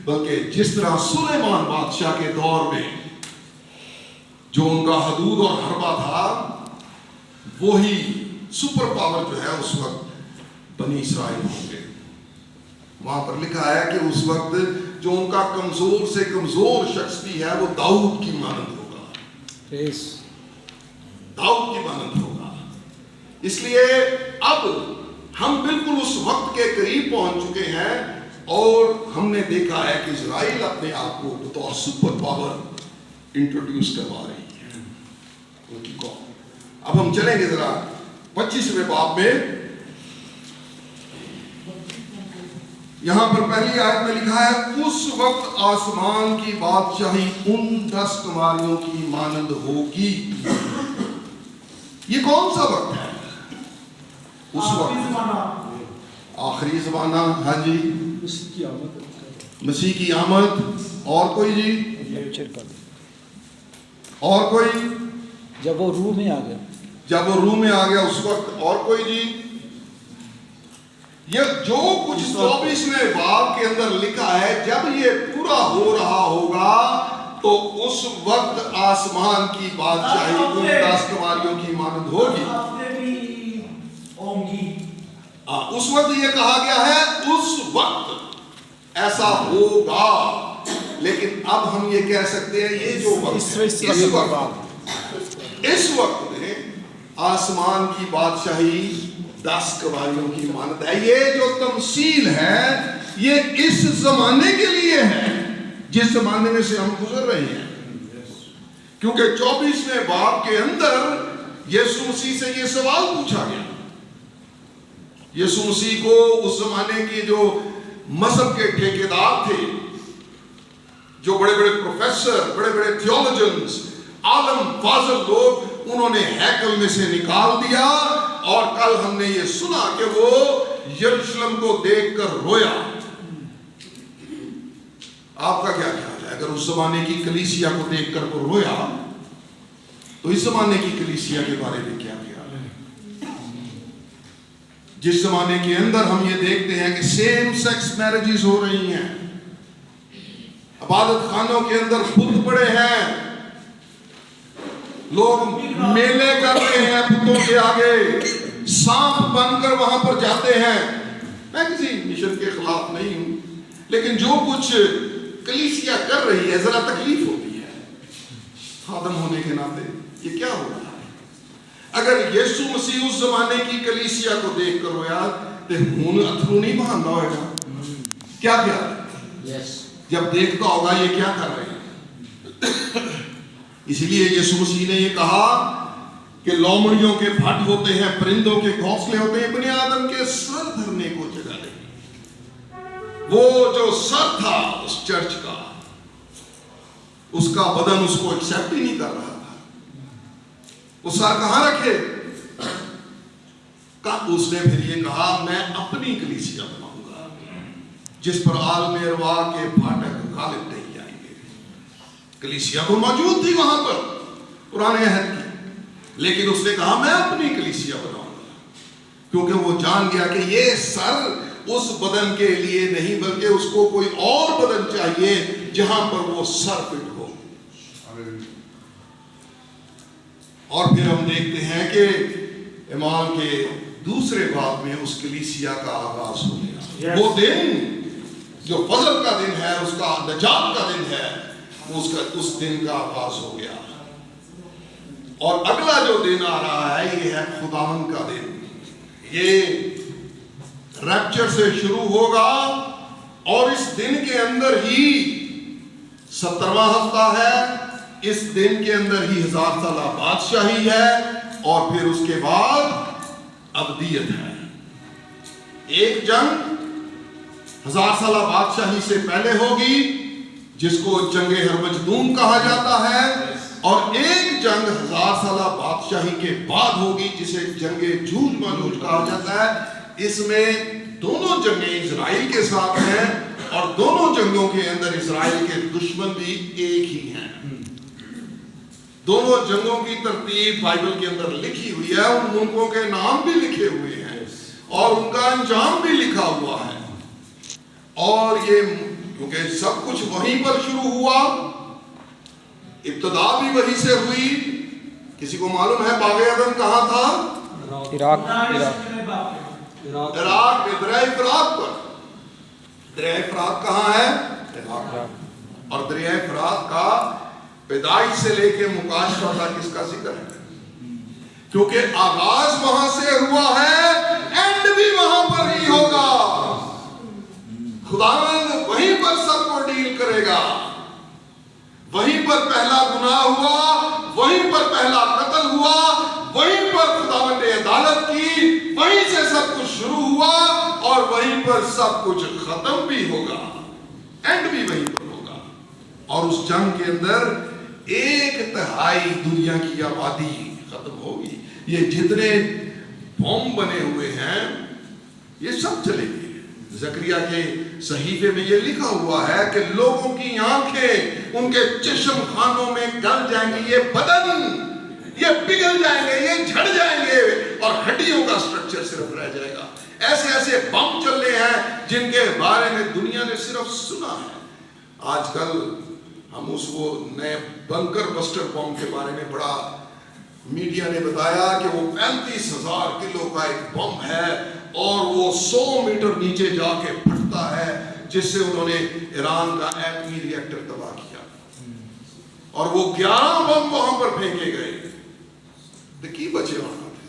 بلکہ جس طرح سلیمان بادشاہ کے دور میں جو ان کا حدود اور حربہ تھا، وہی سپر پاور جو ہے اس وقت بنی اسرائیل ہوں گے. وہاں پر لکھا ہے کہ اس وقت جو ان کا کمزور سے کمزور شخص بھی ہے وہ داؤد کی مانند ہوگا. داؤد کی مانند ہوگا. اس لیے اب ہم بالکل اس وقت کے قریب پہنچ چکے ہیں، اور ہم نے دیکھا ہے کہ اسرائیل اپنے آپ کو بطور سپر پاور انٹروڈیوس کروا رہی ہے ان کی قوم. اب ہم چلیں گے ذرا 25ویں باب میں. یہاں پر پہلی آیت میں لکھا ہے، اس وقت آسمان کی بادشاہی ان 10 کماریوں کی مانند ہوگی. یہ کون سا وقت ہے؟ اس وقت آخری زمانہ. ہاں جی، مسیح کی آمد. اور کوئی جی؟ اور کوئی؟ جب وہ روح میں آ گیا. جب وہ روح میں آ گیا اس وقت. اور کوئی جی؟ یہ جو کچھ 24ویں باب کے اندر لکھا ہے، جب یہ پورا ہو رہا ہوگا تو اس وقت آسمان کی بادشاہی ان 10 کماریوں کی مانند ہوگی. اس وقت یہ کہا گیا ہے اس وقت ایسا ہوگا. لیکن اب ہم یہ کہہ سکتے ہیں یہ جو وقت اس وقت میں آسمان کی بادشاہی 10 کماریوں کی مانند ہے. یہ جو تمثیل ہے یہ اس زمانے کے لیے ہے جس زمانے میں سے ہم گزر رہے ہیں. کیونکہ 24ویں باب کے اندر یسوع مسیح سے یہ سوال پوچھا گیا. یسوع مسیح کو اس زمانے کے جو مذہب کے ٹھیکیدار تھے، جو بڑے بڑے پروفیسر، بڑے بڑے تھیولوجنز، عالم فاضل لوگ، انہوں نے ہیکل میں سے نکال دیا. اور کل ہم نے یہ سنا کہ وہ یروشلم کو دیکھ کر رویا. آپ کا کیا خیال ہے؟ اگر اس زمانے کی کلیسیا کو دیکھ کر وہ رویا تو اس زمانے کی کلیسیا کے بارے میں کیا خیال ہے؟ جس زمانے کے اندر ہم یہ دیکھتے ہیں کہ سیم سیکس میرجز ہو رہی ہیں، عبادت خانوں کے اندر بت پڑے ہیں، لوگ میلے کر رہے ہیں بتوں کے آگے، سانپ بن کر وہاں پر جاتے ہیں. میں کسی مشن کے خلاف نہیں ہوں، لیکن جو کچھ کلیسیا کر رہی ہے ذرا تکلیف ہوتی ہے خادم ہونے کے ناطے. یہ کیا ہو رہا ہے؟ اگر یسوع مسیح اس زمانے کی کلیسیا کو دیکھ کر رویا تو خون اتھرو نہیں بہانا ہوئے گا. کیا کیا جب دیکھتا ہوگا یہ کیا کر رہے ہیں. اسی لیے یسوع مسیح نے یہ کہا کہ لومڑیوں کے بھٹ ہوتے ہیں، پرندوں کے گھونسلے ہوتے ہیں، بنی آدم کے سر دھرنے کو جگہ نہیں. وہ جو سر تھا اس چرچ کا، اس کا بدن اس کو ایکسیپٹ ہی نہیں کر رہا تھا. وہ سر کہاں رکھے؟ اس نے پھر یہ کہا میں اپنی کلیسیا بناؤں گا جس پر عالم ارواح کے پھاٹک غالب نہیں آئیں گے. کلیسیا تو موجود تھی وہاں پر پرانے عہد کی، لیکن اس نے کہا میں اپنی کلیسیا بناؤں گا، کیونکہ وہ جان گیا کہ یہ سر اس بدن کے لیے نہیں بلکہ اس کو کوئی اور بدن چاہیے جہاں پر وہ سر فٹ ہو. اور پھر ہم دیکھتے ہیں کہ اعمال کے دوسرے باب میں اس کلیسیا کا آغاز ہو گیا. وہ دن جو فضل کا دن ہے، اس کا نجات کا دن ہے، اس دن کا آغاز ہو گیا. اور اگلا جو دن آ رہا ہے یہ ہے خداوند کا دن. یہ ریپچر سے شروع ہوگا اور اس دن کے اندر ہی 70واں ہفتہ ہے، اس دن کے اندر ہی 1000 سالہ بادشاہی ہے، اور پھر اس کے بعد ابدیت ہے. ایک جنگ 1000 سالہ بادشاہی سے پہلے ہوگی جس کو جنگ ہرمجدوم کہا جاتا ہے، اور ایک جنگ 1000 سالہ بادشاہی کے بعد ہوگی جسے جنگ جوج ماجوج کہا جاتا ہے. اس میں دونوں جنگیں اسرائیل کے ساتھ ہیں، اور دونوں جنگوں کے اندر اسرائیل کے دشمن بھی ایک ہی ہیں. دونوں جنگوں کی ترتیب بائبل کے اندر لکھی ہوئی ہے، ان ملکوں کے نام بھی لکھے ہوئے ہیں اور ان کا انجام بھی لکھا ہوا ہے. اور یہ کیونکہ سب کچھ وہیں پر شروع ہوا، ابتدا بھی وہیں سے ہوئی. کسی کو معلوم ہے باغ عدن کہاں تھا؟ عراق میں دریائے فرات پر. دریائے فرات کہاں ہے؟ عراق. اور دریائے فرات کا پیدائش سے لے کے مکاشفہ تک کس کا ذکر ہے؟ کیونکہ آغاز وہاں سے ہوا ہے، اینڈ بھی وہاں پر ہی ہوگا. خداوند وہیں پر سب کو ڈیل کرے گا. وہیں پر پہلا گناہ ہوا، وہیں پر پہلا قتل ہوا، وہیں پر خداوند نے عدالت کی، وہیں سے سب کچھ شروع ہوا اور وہیں پر سب کچھ ختم بھی ہوگا، اینڈ بھی وہیں پر ہوگا. اور اس جنگ کے اندر 1/3 دنیا کی آبادی ختم ہوگی. یہ جتنے بم بنے ہوئے ہیں یہ سب چلیں گے. زکریا کے صحیفے میں یہ لکھا ہوا ہے کہ لوگوں کی آنکھیں ان کے چشم خانوں میں گل جائیں گی، یہ بدن یہ پگھل جائیں گے، یہ جھڑ جائیں گے، اور ہڈیوں کا سٹرکچر صرف رہ جائے گا. ایسے ایسے بم چل رہے ہیں جن کے بارے میں دنیا نے صرف سنا ہے. آج کل ہم اس وہ نئے بنکر بسٹر بم کے بارے میں بڑا میڈیا نے بتایا کہ وہ 35,000 کلو کا ایک بم ہے اور وہ 100 میٹر نیچے جا کے پھٹتا ہے، جس سے انہوں نے ایران کا ایٹمی ری ایکٹر تباہ کیا. اور وہ 11 بم وہاں پر پھینکے گئے. دیکھیے بچے وہاں تھے،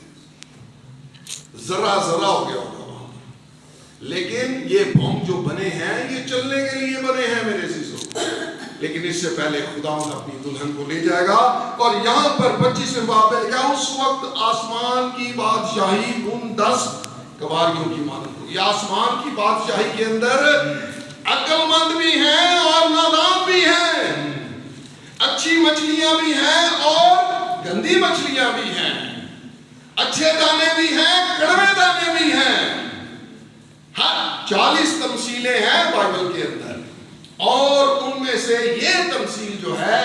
ذرا ذرا ہو گیا ہوگا وہاں. لیکن یہ بم جو بنے ہیں یہ چلنے کے لیے بنے ہیں میرے عزیزوں. لیکن اس سے پہلے خداوند اپنی دلہن کو لے جائے گا. اور یہاں پر 25ویں باب میں لکھا اس وقت آسمان کی بادشاہی ان 10 کواریوں کی مانند ہوگی. آسمان کی بادشاہی کے اندر عقل مند بھی ہیں اور نادان بھی ہیں، اچھی مچھلیاں بھی ہیں اور گندی مچھلیاں بھی ہیں، اچھے دانے بھی ہیں، کڑوے دانے بھی ہیں. ہر 40 تمثیلیں ہیں بائبل کے اندر، اور ان میں سے یہ تمثیل جو ہے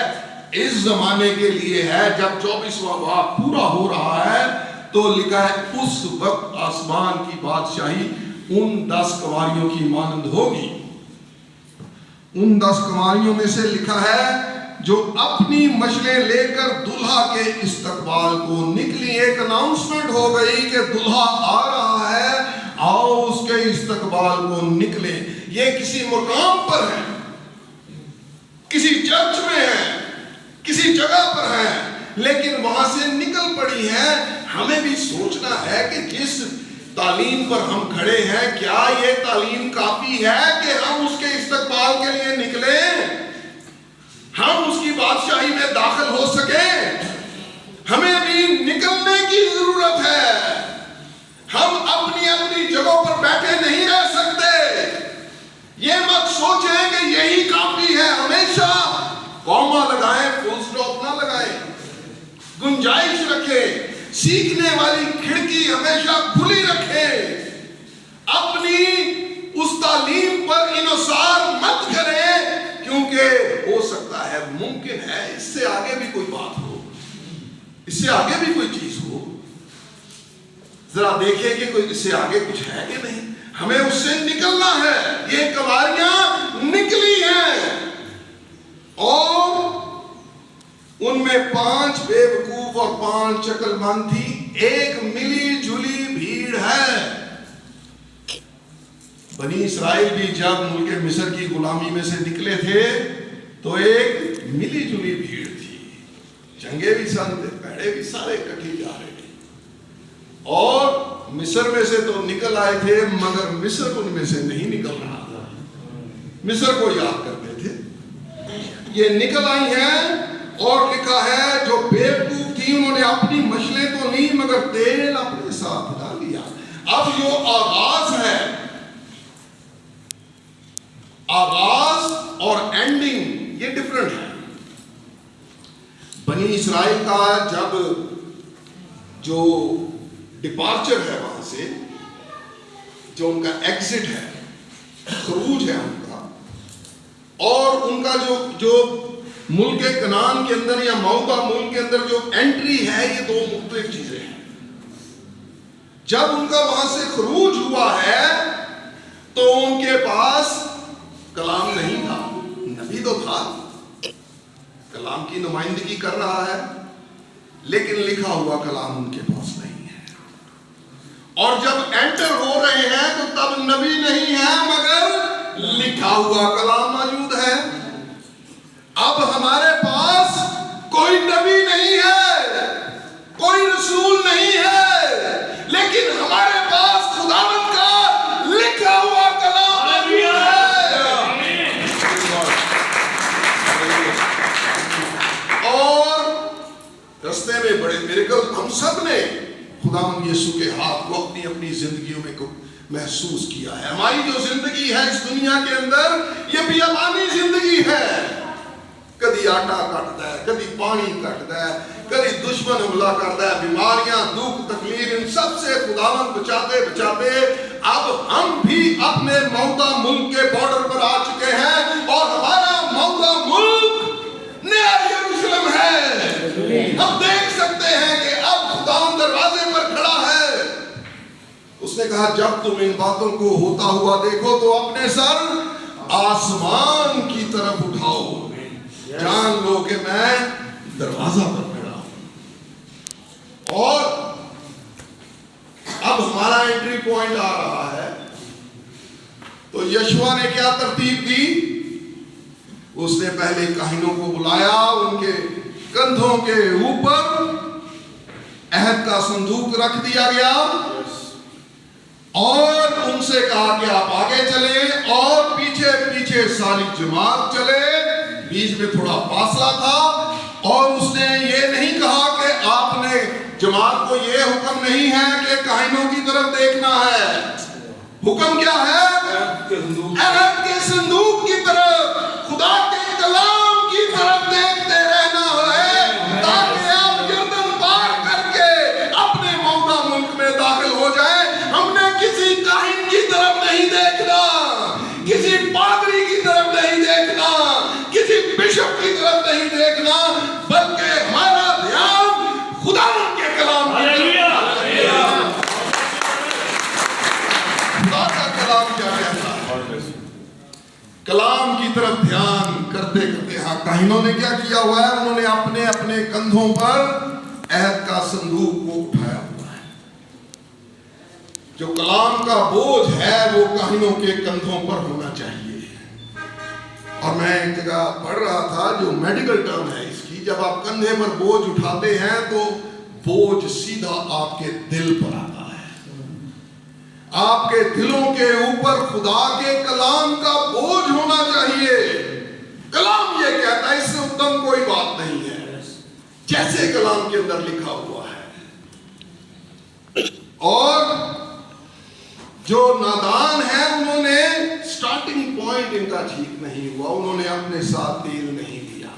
اس زمانے کے لیے ہے جب 24واں باب پورا ہو رہا ہے. تو لکھا ہے اس وقت آسمان کی بادشاہی ان 10 کنواریوں کی مانند ہوگی. ان 10 کنواریوں میں سے لکھا ہے جو اپنی مشلیں لے کر دلہا کے استقبال کو نکلی. ایک اناؤنسمنٹ ہو گئی کہ دلہا آ رہا ہے، آؤ اس کے استقبال کو نکلے. یہ کسی مقام پر ہے، کسی چرچ میں ہے، کسی جگہ پر ہے، لیکن وہاں سے نکل پڑی ہے. ہمیں بھی سوچنا ہے کہ جس تعلیم پر ہم کھڑے ہیں کیا یہ تعلیم کافی ہے کہ ہم اس کے استقبال کے لیے نکلیں، ہم اس کی بادشاہی میں داخل ہو سکیں. ہمیں بھی نکلنے کی ضرورت ہے. ہم اپنی اپنی جگہوں پر بیٹھے نہیں رہ سکتے. یہ مت سوچیں کہ یہی کافی ہے. ہمیشہ کوما لگائیں، فل سٹاپ نہ لگائیں، گنجائش رکھیں. سینے والی کھڑکی ہمیشہ کھلی رکھیں. اپنی اس تعلیم پر انحصار مت کریں, کیونکہ ہو سکتا ہے, ممکن ہے اس سے آگے بھی کوئی بات ہو, اس سے آگے بھی کوئی چیز ہو. ذرا دیکھیں کہ کوئی اس سے آگے کچھ ہے کہ نہیں. ہمیں اس سے نکلنا ہے. یہ کماریاں نکلی ہیں اور ان میں 5 بے وقوف اور 5 عقل مند تھی. ایک ملی جلی بھیڑ ہے. بنی اسرائیل بھی جب ملک مصر کی غلامی میں سے نکلے تھے تو ایک ملی جلی بھیڑ تھی. جنگیں بھی سن, پیڑے بھی سارے اکٹھے جا رہے تھے اور مصر میں سے تو نکل آئے تھے, مگر مصر ان میں سے نہیں نکل رہا تھا. مصر کو یاد کرتے تھے. یہ نکل آئی ہیں اور لکھا ہے جو بیوقوف تھی انہوں نے اپنی مشلیں تو نہیں مگر تیل اپنے ساتھ ڈال لیا. اب جو آغاز ہے, آغاز اور اینڈنگ یہ ڈفرنٹ ہے. بنی اسرائیل کا جب جو ڈپارچر ہے وہاں سے, جو ان کا ایگزٹ ہے, خروج ہے ان کا, اور ان کا جو ملک کنعان کے اندر یا موعودہ ملک کے اندر جو انٹری ہے, یہ 2 مختلف چیزیں ہیں. جب ان کا وہاں سے خروج ہوا ہے تو ان کے پاس کلام نہیں تھا. نبی تو تھا, کلام کی نمائندگی کر رہا ہے, لیکن لکھا ہوا کلام ان کے پاس نہیں ہے. اور جب انٹر ہو رہے ہیں تو تب نبی نہیں ہے مگر لکھا ہوا کلام موجود ہے. اب ہمارے پاس کوئی نبی نہیں ہے, کوئی رسول نہیں ہے, لیکن ہمارے پاس خداوند کا لکھا ہوا کلام موجود ہے. اور رستے میں بڑے میریکل ہم سب نے خداوند یسوع کے ہاتھ کو اپنی اپنی زندگیوں میں محسوس کیا ہے. ہماری جو زندگی ہے اس دنیا کے اندر یہ بیابانی زندگی ہے. کدی آٹا کٹتا ہے, کدی پانی کٹتا ہے, کدی دشمن حملہ کرتا ہے, بیماریاں, دکھ, تکلیف, ان سب سے خداوند بچاتے بچاتے اب ہم بھی اپنے موعودہ ملک کے بارڈر پر آ چکے ہیں اور ہمارا موعودہ ملک نیا یروشلم ہے. ہم دیکھ سکتے ہیں کہ اب خداوند دروازے پر کھڑا ہے. اس نے کہا جب تم ان باتوں کو ہوتا ہوا دیکھو تو اپنے سر آسمان کی طرف اٹھاؤ, جان لو کہ میں دروازہ پر کھڑا ہوں. اور اب ہمارا انٹری پوائنٹ آ رہا ہے. تو یشوع نے کیا ترتیب دی؟ اس نے پہلے کاہنوں کو بلایا, ان کے کندھوں کے اوپر عہد کا صندوق رکھ دیا گیا اور ان سے کہا کہ آپ آگے چلیں اور پیچھے پیچھے ساری جماعت چلے. بیچ میں تھوڑا فاصلہ تھا اور اس نے یہ نہیں کہا کہ آپ نے جماعت کو یہ حکم نہیں ہے کہ کاہنوں کی طرف دیکھنا ہے. حکم کیا ہے؟ عہد کے صندوق کی طرف, خدا کے کلام کی طرف دیکھتے رہنا ہے تاکہ آپ یردن پار کر کے اپنے موعودہ ملک میں داخل ہو جائیں. ہم نے کسی کاہن کی طرف نہیں دیکھنا, کسی پادری کی طرف نہیں دیکھنا, کسی بشپ کی طرف نہیں دیکھنا, بلکہ ہمارا دھیان خداوند کے کلام کی طرف. خدا کا کلام کیا کہتا ہے؟ کلام کی طرف دھیان کرتے کرتے ہاں کاہنوں نے کیا کیا ہوا ہے؟ انہوں نے اپنے اپنے کندھوں پر عہد کا صندوق کو اٹھایا ہوا ہے. جو کلام کا بوجھ ہے وہ کاہنوں کے کندھوں پر ہونا چاہیے. اور میں ایک جگہ پڑھ رہا تھا جو میڈیکل ٹرم ہے اس کی, جب آپ کندھے پر بوجھ اٹھاتے ہیں تو بوجھ سیدھا آپ کے دل پر آتا ہے. آپ کے دلوں کے اوپر خدا کے کلام کا بوجھ ہونا چاہیے. کلام یہ کہتا ہے, اس سے اتم کوئی بات نہیں ہے, جیسے کلام کے اندر لکھا ہوا ہے. اور جو نادان ہیں انہوں نے سٹارٹنگ پوائنٹ ان کا ٹھیک نہیں ہوا. انہوں نے اپنے ساتھ تیل نہیں لیا,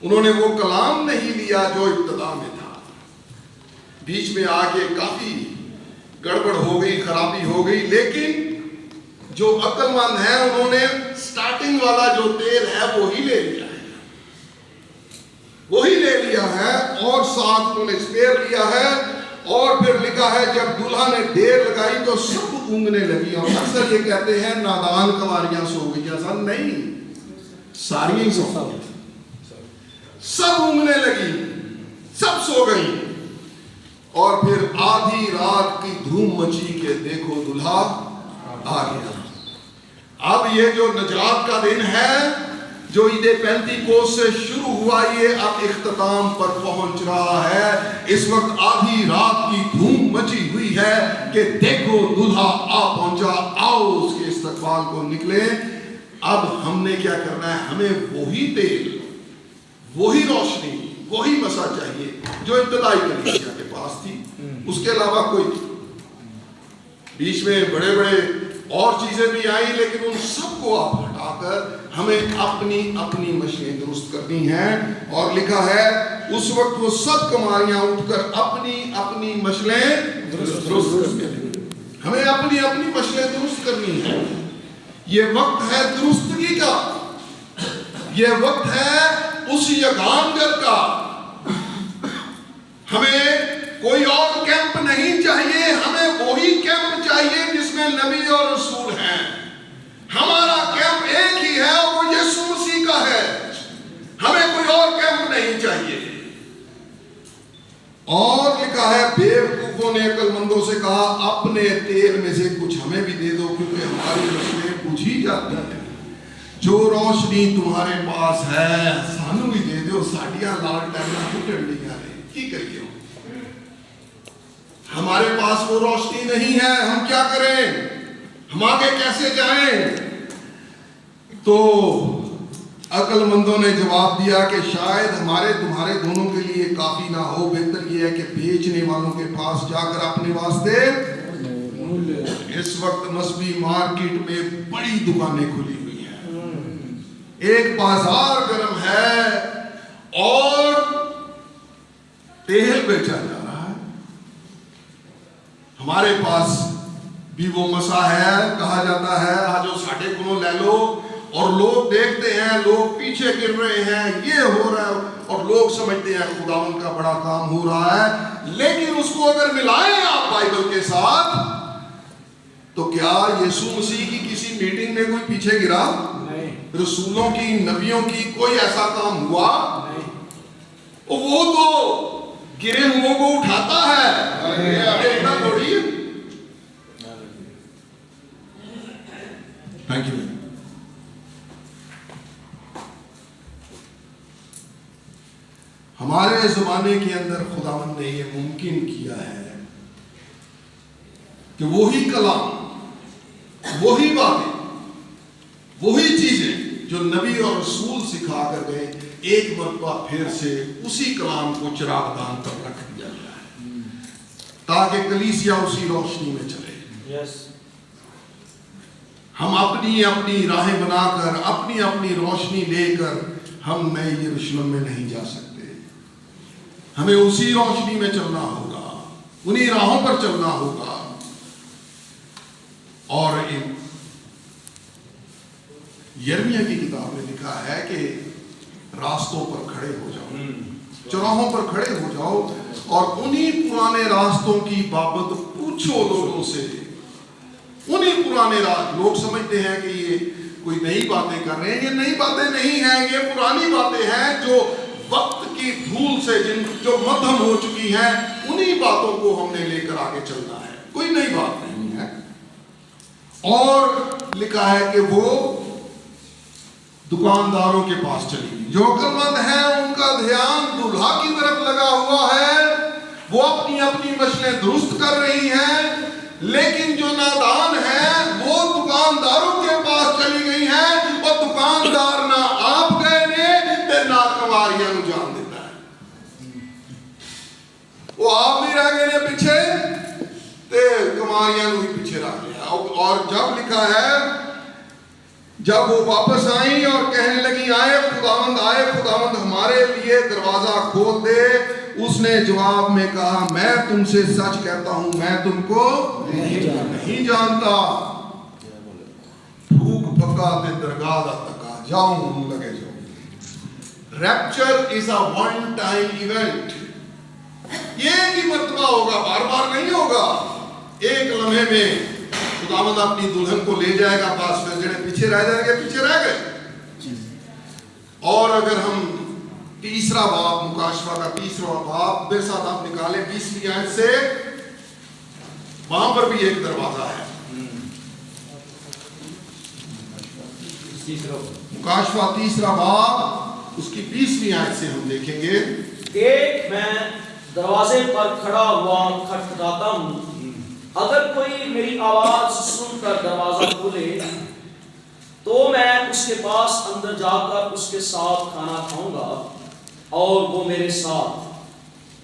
انہوں نے وہ کلام نہیں لیا جو ابتدا میں تھا. بیچ میں آ کے کافی گڑبڑ ہو گئی، خرابی ہو گئی، لیکن جو عقل مند ہے انہوں نے سٹارٹنگ والا جو تیل ہے وہی لے لیا ہے، وہی لے لیا ہے، اور ساتھ انہوں نے اسپیئر لیا ہے، اور پھر لکھا ہے جب دلہا نے دیر لگائی تو سب اونگنے لگی. اور اکثر یہ کہتے ہیں نادان کنواریاں سو گئی، ایسا نہیں، ساری ہی سو گئی، سب اونگنے لگی، سب سو گئی. اور پھر آدھی رات کی دھوم مچی کہ دیکھو دلہا آ گیا. اب یہ جو نجات کا دن ہے جو عید پینتیکوست سے شروع ہوا، یہ اب اختتام پر پہنچ رہا ہے. اس وقت آدھی رات کی دھوم مچی ہوئی ہے کہ دیکھو دلہا آ پہنچا، آؤ اس کے استقبال کو نکلے. اب ہم نے کیا کرنا ہے؟ ہمیں وہی تیل، وہی روشنی، وہی مسا چاہیے جو ابتدائی کلیسیا کے پاس تھی، اس کے علاوہ کوئی نہیں. بیچ میں بڑے بڑے اور چیزیں بھی آئیں، لیکن ان سب کو آپ ہٹا کر ہمیں اپنی اپنی مشلیں درست کرنی ہیں. اور لکھا ہے اس وقت وہ سب کماریاں اٹھ کر اپنی اپنی مشلیں درست کرنی. ہمیں اپنی اپنی مشلیں درست کرنی ہیں. یہ وقت ہے درستگی کا، یہ وقت ہے اس یگانگر کا. ہمیں کوئی اور کیمپ نہیں چاہیے، ہمیں وہی کیمپ چاہیے جس میں نبی اور رسول ہیں. ہمارا کیمپ ایک ہی ہے اور وہ یسوع مسیح کا ہے. ہمیں کوئی اور کیمپ نہیں چاہیے. اور لکھا ہے بیوقوفوں نے عقل مندوں سے کہا اپنے تیل میں سے کچھ ہمیں بھی دے دو کیونکہ ہماری مشکلیں بجھی جاتی ہیں. جو روشنی تمہارے پاس ہے سانو بھی دے دو، ساڈیاں لال ٹائماں ٹوٹن لگیاں نے، کی کریے؟ ہمارے پاس وہ روشنی نہیں ہے، ہم کیا کریں؟ ہم آگے کیسے جائیں؟ تو عقل مندوں نے جواب دیا کہ شاید ہمارے تمہارے دونوں کے لیے کافی نہ ہو، بہتر یہ ہے کہ بیچنے والوں کے پاس جا کر اپنے واسطے. اس وقت مذہبی مارکیٹ میں بڑی دکانیں کھلی ہوئی ہیں، ایک بازار گرم ہے اور تیل بیچا جا رہا ہے. ہمارے پاس بھی وہ مسا ہے، کہا جاتا ہے آجو ساڑھے کنوں لے لو، اور لوگ دیکھتے ہیں، لوگ پیچھے گر رہے ہیں، یہ ہو رہا ہے، اور لوگ سمجھتے ہیں خداوند کا بڑا کام ہو رہا ہے. لیکن اس کو اگر ملائیں آپ بائبل کے ساتھ تو کیا یسوع مسیح کی کسی میٹنگ میں کوئی پیچھے گرا؟ نہیں. رسولوں کی، نبیوں کی کوئی ایسا کام ہوا؟ نہیں. وہ تو گرے ہوئوں کو اٹھاتا ہے، دیکھنا تھوڑی ہے. Thank you. ہمارے زمانے کے اندر خداوند نے یہ ممکن کیا ہے کہ وہی کلام، وہی باتیں، وہی چیزیں جو نبی اور رسول سکھا کر گئے، ایک مرتبہ پھر سے اسی کلام کو چراغ دان پر رکھ دیا جائے تاکہ کلیسیا اسی روشنی میں چلے. ہم اپنی اپنی راہیں بنا کر، اپنی اپنی روشنی لے کر ہم نئے یروشلم میں نہیں جا سکتے. ہمیں اسی روشنی میں چلنا ہوگا، انہی راہوں پر چلنا ہوگا. اور یرمیہ کی کتاب میں لکھا ہے کہ راستوں پر کھڑے ہو جاؤ، چوراہوں پر کھڑے ہو جاؤ اور انہی پرانے راستوں کی بابت پوچھو لوگوں سے. انہی پرانے لوگ سمجھتے ہیں کہ یہ کوئی نئی باتیں کر رہے ہیں، یہ نئی باتیں نہیں ہیں، یہ پرانی باتیں ہیں جو وقت کی دھول سے جو مدھم ہو چکی ہیں. انہی باتوں کو ہم نے لے کر آگے چلنا ہے، کوئی نئی بات نہیں ہے. اور لکھا ہے کہ وہ دکانداروں کے پاس چلی گئی. جو عقل مند ہیں ان کا دھیان دلہا کی طرف لگا ہوا ہے، وہ اپنی اپنی مشلیں درست کر رہی ہیں. لیکن جو نادان ہیں وہ دکانداروں کے پاس چلی گئی ہیں، اور دکاندار نہ آپ گئے نے تے نہ کماریاں نو جان دیتا ہے. وہ آپ بھی رہ گئے نے پیچھے تے کماریاں نو بھی پیچھے رکھ لیا. اور جب لکھا ہے جب وہ واپس آئیں اور کہنے لگی آئے خداوند ہمارے لیے دروازہ کھول دے، اس نے جواب میں کہا میں تم سے سچ کہتا ہوں میں تم کو نہیں جانتا. بھوک بھکا تے درگاہ دا تکا جاؤں لگے جاؤ. ریپچر از اے ون ٹائم ایونٹ. یہ ایک ہی مرتبہ ہوگا, بار بار نہیں ہوگا. ایک لمحے میں خداوند اپنی دلہن کو لے جائے گا پاس, پھر جڑے پیچھے رہ جائیں گے پیچھے رہ گئے. اور اگر ہم تیسرا باب, مکاشفہ کا تیسرا باب میرے ساتھ آپ نکالیں 20ویں آیت سے, وہاں پر بھی ایک دروازہ ہے. مکاشفہ تیسرا باب اس کی 20ویں آیت سے ہم دیکھیں گے. دیکھ میں دروازے پر کھڑا ہوا کھٹکھٹاتا ہوں, اگر کوئی میری آواز سن کر دروازہ کھولے تو میں اس کے پاس اندر جا کر اس کے ساتھ کھانا کھاؤں گا اور وہ میرے ساتھ.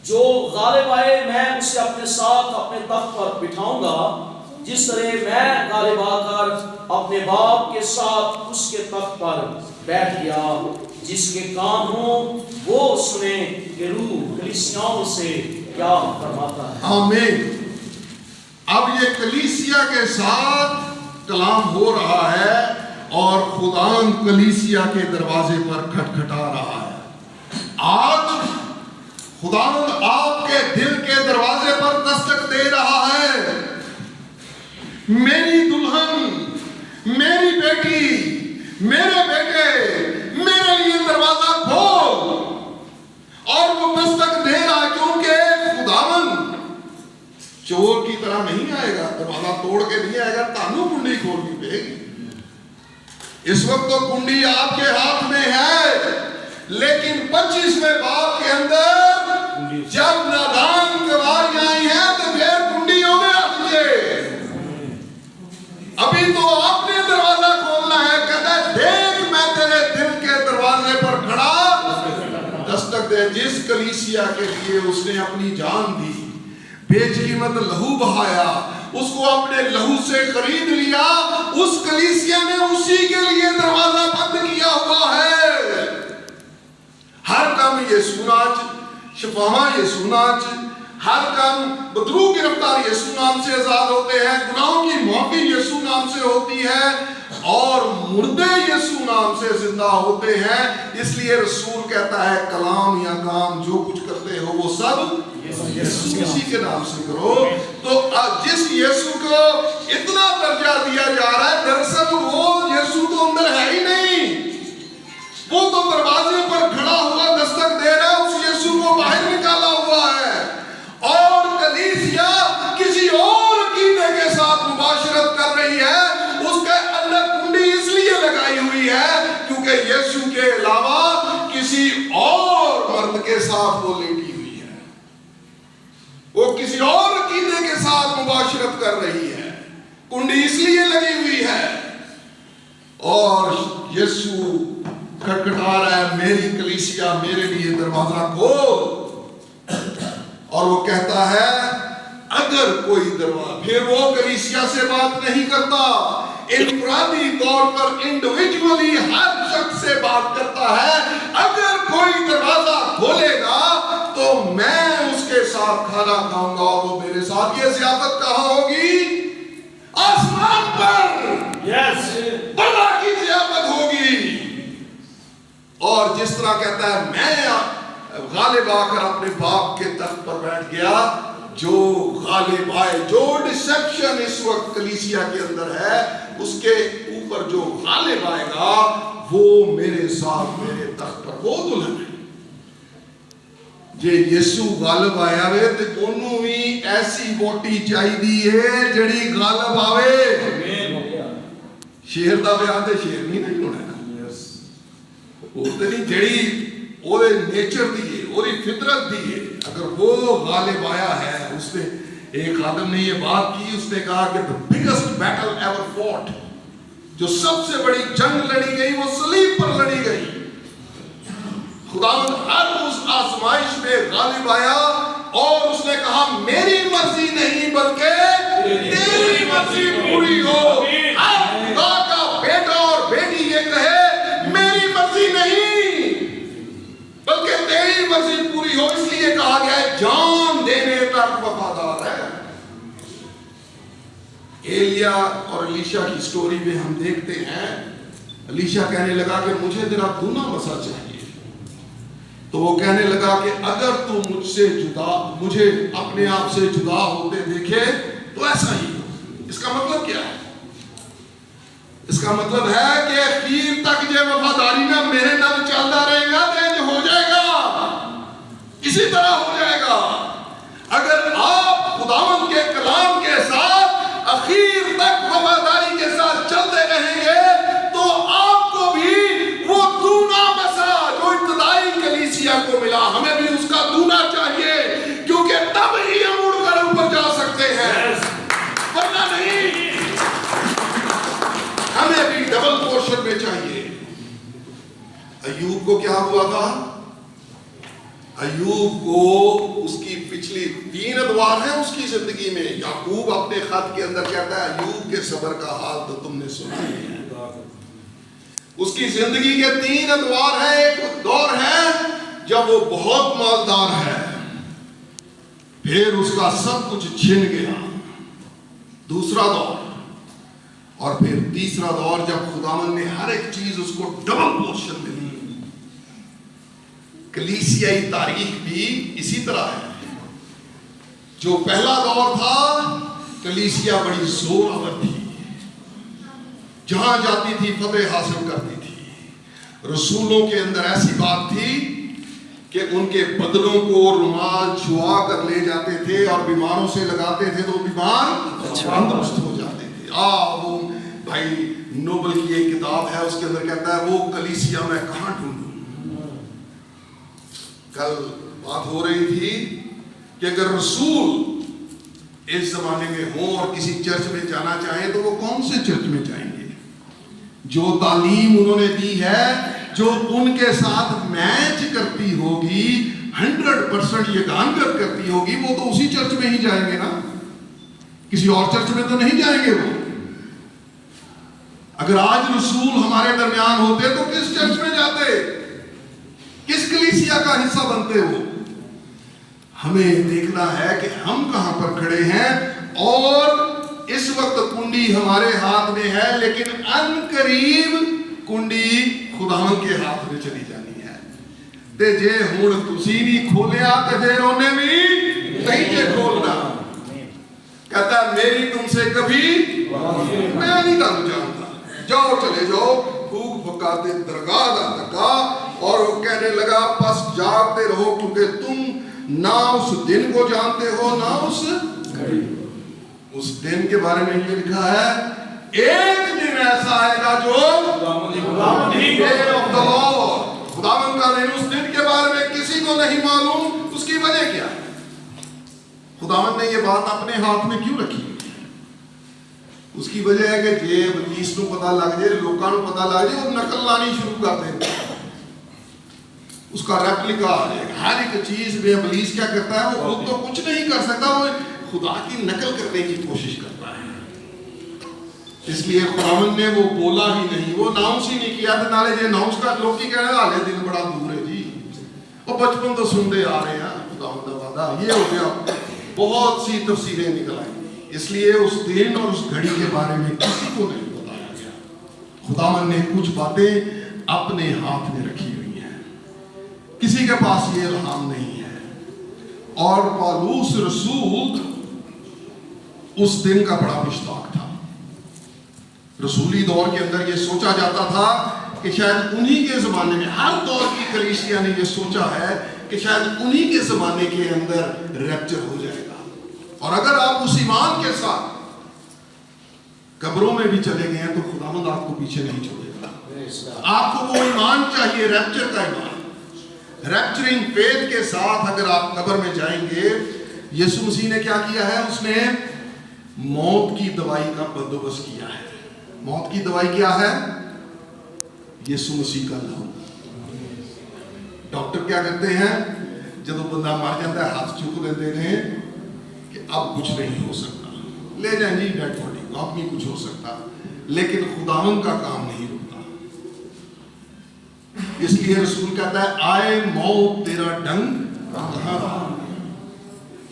جو غالب آئے میں اسے اپنے ساتھ اپنے تخت پر بٹھاؤں گا, جس طرح میں غالب آ کر اپنے باپ کے ساتھ اس کے تخت پر بیٹھ گیا. جس کے کان ہوں وہ سنیں کہ روح کلیسیاؤں سے کیا فرماتا ہے. آمین. اب یہ کلیسیا کے ساتھ کلام ہو رہا ہے اور خداوند کلیسیا کے دروازے پر کھٹکھٹا رہا ہے. آج خداوند آپ کے دل کے دروازے پر دستک دے رہا ہے. میری دلہن, میری بیٹی, میرے بیٹے, میرے لیے دروازہ کھول. اور وہ دستک دے رہا ہے کیونکہ خداوند چور کی طرح نہیں آئے گا, دروازہ توڑ کے نہیں آئے گا, تانوں کنڈی کھولنی پڑے گی. اس وقت تو کنڈی آپ کے ہاتھ میں ہے, لیکن 25ویں باب کے اندر جب نادان گواریاں آئی ہیں تو پھر کنڈیوں میں ہاتھ دے. ابھی تو آپ نے دروازہ کھولنا ہے. کہتا ہے دیکھ میں تیرے دل کے دروازے پر کھڑا دستک دے. جس کلیسیا کے لیے اس نے اپنی جان دی, بے قیمت لہو بہایا, اس کو اپنے لہو سے خرید لیا, اس کلیسیا نے اسی کے لیے دروازہ بند کیا ہوا ہے. ہر کم یسوع ناچ, شفاواں یسوع ناچ, ہر کم بدرو گرفتار یسوع نام سے آزاد ہوتے ہیں, گناہوں کی معافی یسوع نام سے ہوتی ہے, اور مردے یسوع نام سے زندہ ہوتے ہیں. اس لیے رسول کہتا ہے کلام یا کام جو کچھ کرتے ہو وہ سب یسوع مسیح کے نام سے کرو. تو جس یسوع کو اتنا درجہ دیا جا رہا ہے, دراصل وہ یسوع تو اندر ہے ہی نہیں, وہ تو دروازے پر کھڑا ہوا دستک دے رہا ہے. اس یسوع کو باہر نکالا ہوا ہے, اور کلیسیا کسی اور عقیدے کے ساتھ مباشرت کر رہی ہے. اس کے اندر کنڈی اس لیے لگائی ہوئی ہے کیونکہ یسوع کے علاوہ کسی اور مرد کے ساتھ وہ لیٹی ہوئی ہے, وہ کسی اور عقیدے کے ساتھ مباشرت کر رہی ہے. کنڈی اس لیے لگی ہوئی ہے. اور یسوع کھٹکھٹا رہا ہے میری کلیسیا میرے لیے دروازہ کھول. اور وہ کہتا ہے اگر کوئی دروازہ, پھر وہ کلیسیا سے بات نہیں کرتا, انفرادی طور پر انڈیویجولی ہر شخص سے بات کرتا ہے. اگر کوئی دروازہ کھولے گا تو میں اس کے ساتھ کھانا کھاؤں گا اور وہ میرے ساتھ. یہ ضیافت کہاں ہوگی؟ آسمان پر. اللہ کی ضیافت ہوگی. اور جس طرح کہتا ہے میں غالب آ کر اپنے باپ کے تخت پر بیٹھ گیا, جو غالب آئے, جو ڈسیپشن اس وقت کلیسیا کے اندر ہے, اس کے اوپر جو غالب آئے گا وہ میرے ساتھ میرے تخت پر, وہ دلہن ہے. جے یسوع غالب آیا وے تے اونوں بھی ایسی ووٹی چاہیے ہے جڑی غالب آوے. شیر دا بیان تے شیر نہیں ہونا, وہ تے نہیں جڑی وہ نیچر دی ہے, وہ فطرت دی ہے. اگر وہ غالب آیا ہے, اس نے ایک خادم نے یہ بات کی, اس نے کہا کہ the biggest battle ever fought, جو سب سے بڑی جنگ لڑی گئی وہ صلیب پر لڑی گئی. خداوند ہر اس آزمائش میں غالب آیا اور اس نے کہا میری مرضی نہیں بلکہ تیری مرضی پوری ہو. ہر خدا کا بیٹا اور بیٹی یہ کہے میری مرضی نہیں بلکہ تیری مرضی پوری ہو. اس لیے کہا کہا گیا ہے جان دینے تک وفادار ہے. ایلیا اور الیشا کی سٹوری میں ہم دیکھتے ہیں الیشا کہنے لگا کہ مجھے تیرا دونا مسا چاہیے. تو وہ کہنے لگا کہ اگر تو مجھے اپنے آپ سے جدا ہوتے دیکھے تو ایسا ہی ہو. اس کا مطلب کیا ہے؟ اس کا مطلب ہے کہ اخیر تک یہ وفاداری میں میرے نام چلتا رہے گا تو ہو جائے گا، اسی طرح ہو جائے گا. اگر آپ خداوند کے کلام کے ساتھ اخیر تک وفاداری کے ساتھ چلتے رہیں گے تو آپ کو بھی وہ دونا مسا جو ابتدائی کلیسیا کو ملا، ہمیں بھی اس کا دونا چاہیے، کیونکہ تب ہی ہم اڑ کر اوپر جا سکتے ہیں، ورنہ نہیں. ہمیں بھی ڈبل پورشن میں چاہیے. ایوب کو کیا ہوا تھا؟ ایوب کو اس کی پچھلی 3 ادوار ہیں اس کی زندگی میں. یعقوب اپنے خط کے اندر کہتا ہے ایوب کے صبر کا حال تو تم نے سنا ہی ہے. اس کی زندگی کے 3 ادوار ہیں. ایک دور ہے جب وہ بہت مالدار ہے، پھر اس کا سب کچھ چھن گیا. دوسرا دور، اور پھر تیسرا دور جب خداوند نے ہر ایک چیز اس کو ڈبل پورشن میں دی. کلیسیائی تاریخ بھی اسی طرح ہے. جو پہلا دور تھا کلیسیا بڑی زور آور تھی، جہاں جاتی تھی فتح حاصل کرتی تھی. رسولوں کے اندر ایسی بات تھی کہ ان کے بدنوں کو رومال چھوا کر لے جاتے تھے اور بیماروں سے لگاتے تھے تو بیمار تندرست ہو جاتے تھے. وہ بھائی نوبل کی ایک کتاب ہے، اس کے اندر کہتا ہے وہ کلیسیا میں کہاں ڈھونڈوں. کل بات ہو رہی تھی کہ اگر رسول اس زمانے میں ہوں اور کسی چرچ میں جانا چاہیں تو وہ کون سے چرچ میں جائیں گے؟ جو تعلیم انہوں نے دی ہے، جو ان کے ساتھ میچ کرتی ہوگی، 100% یگانگت کرتی ہوگی، وہ تو اسی چرچ میں ہی جائیں گے نا. کسی اور چرچ میں تو نہیں جائیں گے وہ. اگر آج رسول ہمارے درمیان ہوتے تو کس چرچ میں جاتے؟ کس کلیسیا کا حصہ بنتے ہو؟ ہمیں دیکھنا ہے کہ ہم کہاں پر کھڑے ہیں. اور اس وقت کنڈی ہمارے ہاتھ میں ہے، لیکن ان قریب کنڈی خداوند کے ہاتھ میں چلی جانی ہے. تے جے ہن تسی نہیں کھولیا تے پھر انہیں بھی نہیں جے کھولنا. کہتا ہے میری تم سے کبھی میں نہیں تم جانتا، جاؤ چلے جاؤ. پھوک پھکاتے درگاہ دا دکا، اور وہ کہنے لگا پس جاگتے رہو کیونکہ تم نہ اس دن کو جانتے ہو نہ اس گھڑی. اس دن کے بارے میں یہ لکھا ہے ایک دن ایسا آئے گا جو خداوند کا دن. اس دن کے بارے میں کسی کو نہیں معلوم. اس کی وجہ کیا ہے؟ خداوند نے یہ بات اپنے ہاتھ میں کیوں رکھی؟ اس کی وجہ ہے کہ جے ابلیس کو پتہ لگ جائے، لوکاں کو پتہ لگ جائے، وہ نقل لانی شروع کر دیں، اس کا ریپلیکا آ جائے گا. ہر ایک چیز میں ابلیس کیا کرتا ہے؟ وہ خود تو کچھ نہیں کر سکتا، وہ خدا کی نقل کرنے کی کوشش کرتا ہے. اس لیے خداوند نے وہ بولا ہی نہیں، وہ اناؤنس ہی نہیں کیا. تو نالے جی اناؤنس کا لوگ کی کہنے والے دن بڑا دور ہے جی، وہ بچپن تو سنتے آ رہے ہیں خداوند کا وعدہ یہ ہو گیا. بہت سی تفسیریں نکل آئیں. اس لیے اس دن اور اس گھڑی کے بارے میں کسی کو نہیں بتایا گیا. خداوند نے کچھ باتیں اپنے ہاتھ میں رکھی ہوئی ہیں، کسی کے پاس یہ الہام نہیں ہے. اور پالوس رسول اس دن کا بڑا مشتاق تھا. رسولی دور کے اندر یہ سوچا جاتا تھا کہ شاید انہی کے زمانے میں، ہر دور کی کلیسیا نے یہ سوچا ہے کہ شاید انہی کے زمانے کے اندر ریپچر ہو جائے گا. اور اگر آپ اس ایمان کے ساتھ قبروں میں بھی چلے گئے ہیں تو خداوند آپ کو پیچھے نہیں چھوڑے گا. آپ کو وہ ایمان چاہیے، ریپچر کا ایمان. ریپچرنگ فیتھ کے ساتھ اگر آپ قبر میں جائیں گے، یسوع مسیح نے کیا کیا ہے؟ اس نے موت کی دوائی کا بندوبست کیا ہے. موت کی دوائی کیا ہے؟ یسوع مسیح کا نام. ڈاکٹر کیا کرتے ہیں؟ جب وہ بندہ مر جاتا ہے ہاتھ چوک دیتے ہیں کہ اب کچھ نہیں ہو سکتا، لے جائیں جی ڈیڈ باڈی کو، اب نہیں کچھ ہو سکتا. لیکن خداوند کا کام نہیں رکتا. اس لیے رسول کہتا ہے آئے موت تیرا ڈنگ کہاں رہا.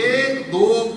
1-2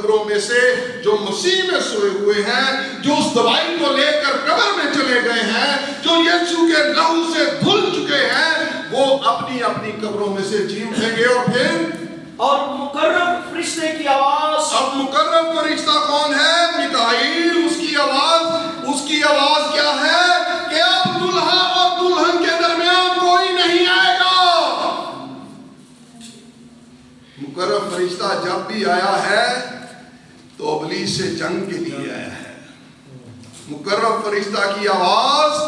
قبروں میں سے جو مسیح میں سوئے ہوئے ہیں، جو اس دوائی کو لے کر قبر میں چلے گئے ہیں، جو یسوع کے لہو سے دھل چکے ہیں، وہ اپنی اپنی قبروں میں سے جی اٹھیں گے. اور مقرب فرشتے کی آواز. اب مقرب فرشتہ کون ہے؟ میکائیل. اس کی آواز کیا ہے کہ اب دلہا اور دلہن کے درمیان کوئی نہیں آئے گا. مقرب فرشتہ جب بھی آیا ہے تو ابلیس سے جنگ کے لیے آیا ہے. مقرب فرشتہ کی آواز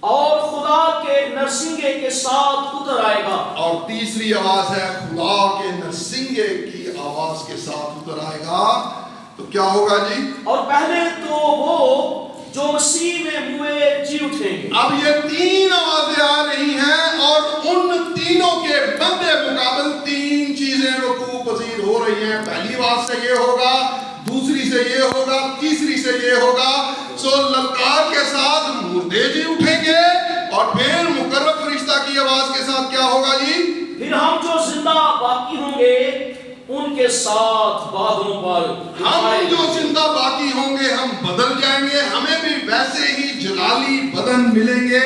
اور خدا کے نرسنگے کے ساتھ اتر آئے گا. اور تیسری آواز ہے خدا کے نرسنگے کی آواز کے ساتھ اتر آئے گا. تو کیا ہوگا جی؟ اور پہلے تو وہ جو مسیح میں ہوئے جی اٹھیں گے. اب یہ تین آوازیں آ رہی ہیں اور ان تینوں کے بندے مقابل تین چیزیں وقوع پذیر ہو رہی ہیں. پہلی آواز سے یہ ہوگا، دوسری سے یہ ہوگا، تیسری سے یہ ہوگا. سو للکار کے ساتھ مردے جی اٹھیں گے اور پھر مقرب فرشتہ کی آواز کے ساتھ کیا ہوگا جی؟ پھر ہم جو زندہ باقی ہوں گے ان کے ساتھ بادلوں پر. ہم جو زندہ باقی ہوں گے ہم بدل جائیں گے. ہمیں بھی ویسے ہی جلالی بدن ملیں گے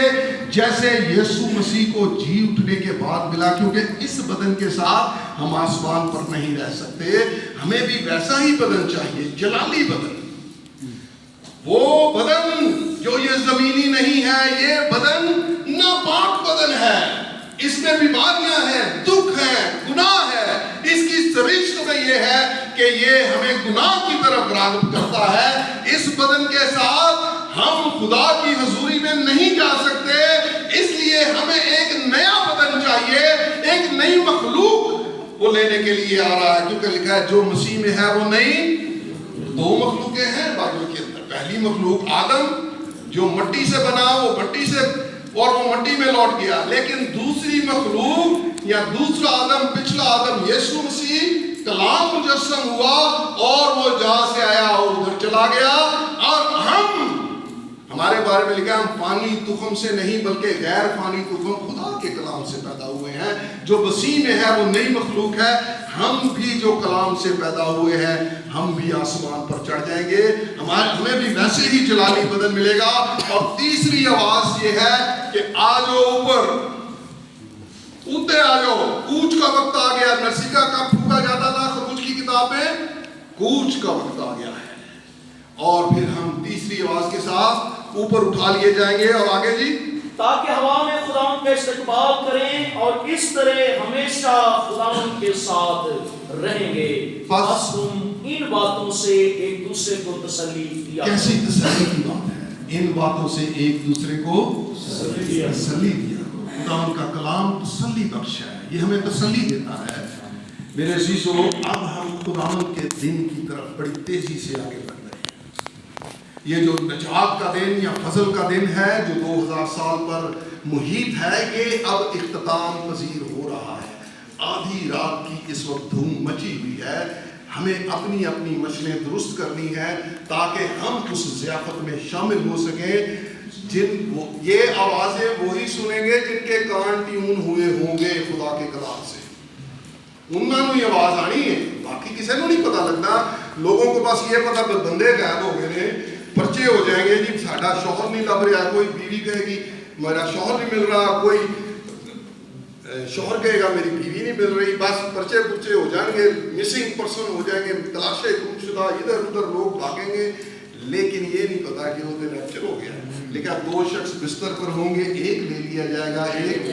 جیسے یسوع مسیح کو جی اٹھنے کے بعد ملا، کیونکہ اس بدن کے ساتھ ہم آسمان پر نہیں رہ سکتے. ہمیں بھی ویسا ہی بدن چاہیے، جلالی بدن. وہ بدن جو یہ زمینی نہیں ہے، یہ بدن ناپاک بدن ہے. اس میں بیماریاں ہیں، دکھ ہے، گناہ ہے. اس کی سرشت میں یہ ہے کہ یہ ہمیں گناہ کی طرف راغب کرتا ہے. اس بدن کے ساتھ ہم خدا کی حضوری میں نہیں جا سکتے. اس لیے ہمیں ایک نیا بدن چاہیے، ایک نئی مخلوق وہ لینے کے لیے آ رہا ہے. کیونکہ لکھا ہے جو مسیح میں ہے وہ نئی. دو مخلوقیں ہیں بائبل کے اندر. پہلی مخلوق آدم جو مٹی سے بنا، وہ مٹی سے اور وہ مٹی میں لوٹ گیا. لیکن دوسری مخلوق یا دوسرا آدم، پچھلا آدم یسوع مسیح کلام مجسم ہوا اور وہ جہاں سے آیا اور ادھر چلا گیا. اور ہمارے بارے میں لکھا ہے ہم فانی تخم سے نہیں بلکہ غیر فانی تخم خدا کے کلام سے پیدا ہوئے ہیں. جو مسیح میں ہے وہ نئی مخلوق ہے. ہم بھی جو کلام سے پیدا ہوئے ہیں ہم بھی آسمان پر چڑھ جائیں گے. ہمیں بھی ویسے ہی جلالی بدن ملے گا. اور تیسری آواز یہ ہے کہ آ جاؤ اوپر، اونتے آ جاؤ. کوچ کا وقت آ گیا. نرسیکا کب پھونکا جاتا تھا خروج کی کتاب میں؟ کوچ کا وقت آ گیا ہے. اور پھر ہم تیسری آواز کے ساتھ اوپر اٹھا لیے جائیں گے. اور آگے جی، تاکہ ہوا میں خداوند کا استقبال کریں اور اس طرح ہمیشہ خداوند کے ساتھ رہیں گے. بس تم ان باتوں سے ایک دوسرے کو تسلی دیا. کیسی تسلی کی بات ہے! ان باتوں سے ایک دوسرے کو تسلی دیا. خداوند کا کلام تسلی بخش ہے. یہ ہمیں تسلی دیتا ہے. میرے عزیزو، اب ہم خداوند کے دن کی طرف بڑی تیزی سے آگے بڑھ رہے ہیں. یہ جو نجات کا دن یا فضل کا دن ہے جو 2000 سال پر محیط ہے، یہ اب اختتام پذیر ہو رہا ہے. آدھی رات کی اس وقت دھوم مچی ہوئی ہے. ہمیں اپنی اپنی مشنیں درست کرنی ہے تاکہ ہم اس ضیافت میں شامل ہو سکیں. یہ آوازیں وہی سنیں گے جن کے کان ٹیون ہوئے ہوں گے خدا کے کلام سے. انہوں نے آواز آنی ہے، باقی کسی کو نہیں پتا لگتا. لوگوں کو بس یہ پتا بندے غائب ہو گئے ہیں، پرچے ہو جائیں گے جی ساڈا شوہر نہیں لب رہا. کوئی بیوی کہے گی میرا شوہر نہیں مل رہا، کوئی شوہر کہے گا میری بیوی نہیں مل رہی. بس پرچے پرچے ہو جائیں گے، مسنگ پرسن ہو جائیں گے، تلاشے گم شدہ، ادھر ادھر لوگ بھاگیں گے. لیکن یہ نہیں پتا کہ وہ دن ریپچر ہو گیا. لیکن 2 شخص بستر پر ہوں گے، ایک لے لیا جائے گا، ایک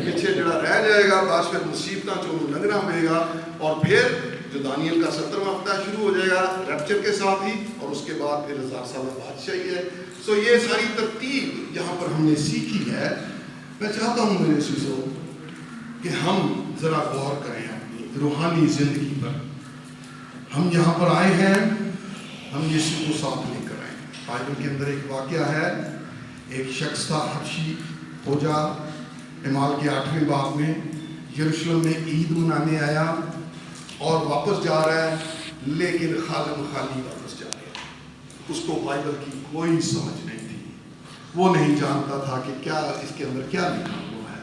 پیچھے جڑا رہ جائے گا. بعض پھر مصیبتاں چونوں لنگنا پڑے گا. اور پھر جو دانیل کا 70واں ہفتہ شروع ہو جائے گا ریپچر کے ساتھ ہی، اور اس کے بعد پھر 1000 سال بادشاہی ہے. سو یہ ساری ترتیب یہاں پر ہم نے سیکھی ہے. میں چاہتا ہوں میرے عزیزو کہ ہم ذرا غور کریں اپنی روحانی زندگی پر. ہم یہاں پر آئے ہیں، ہم یسوع کو ساتھ لے کر آئے. بائبل کے اندر ایک واقعہ ہے. ایک شخص تھا حبشی فوجا، اعمال کے 8ویں باب میں یروشلم میں عید منانے آیا اور واپس جا رہا ہے، لیکن خالی واپس جا رہا ہے. اس کو بائبل کی کوئی سمجھ نہیں تھی. وہ نہیں جانتا تھا کہ کیا اس کے اندر کیا لکھا ہوا ہے.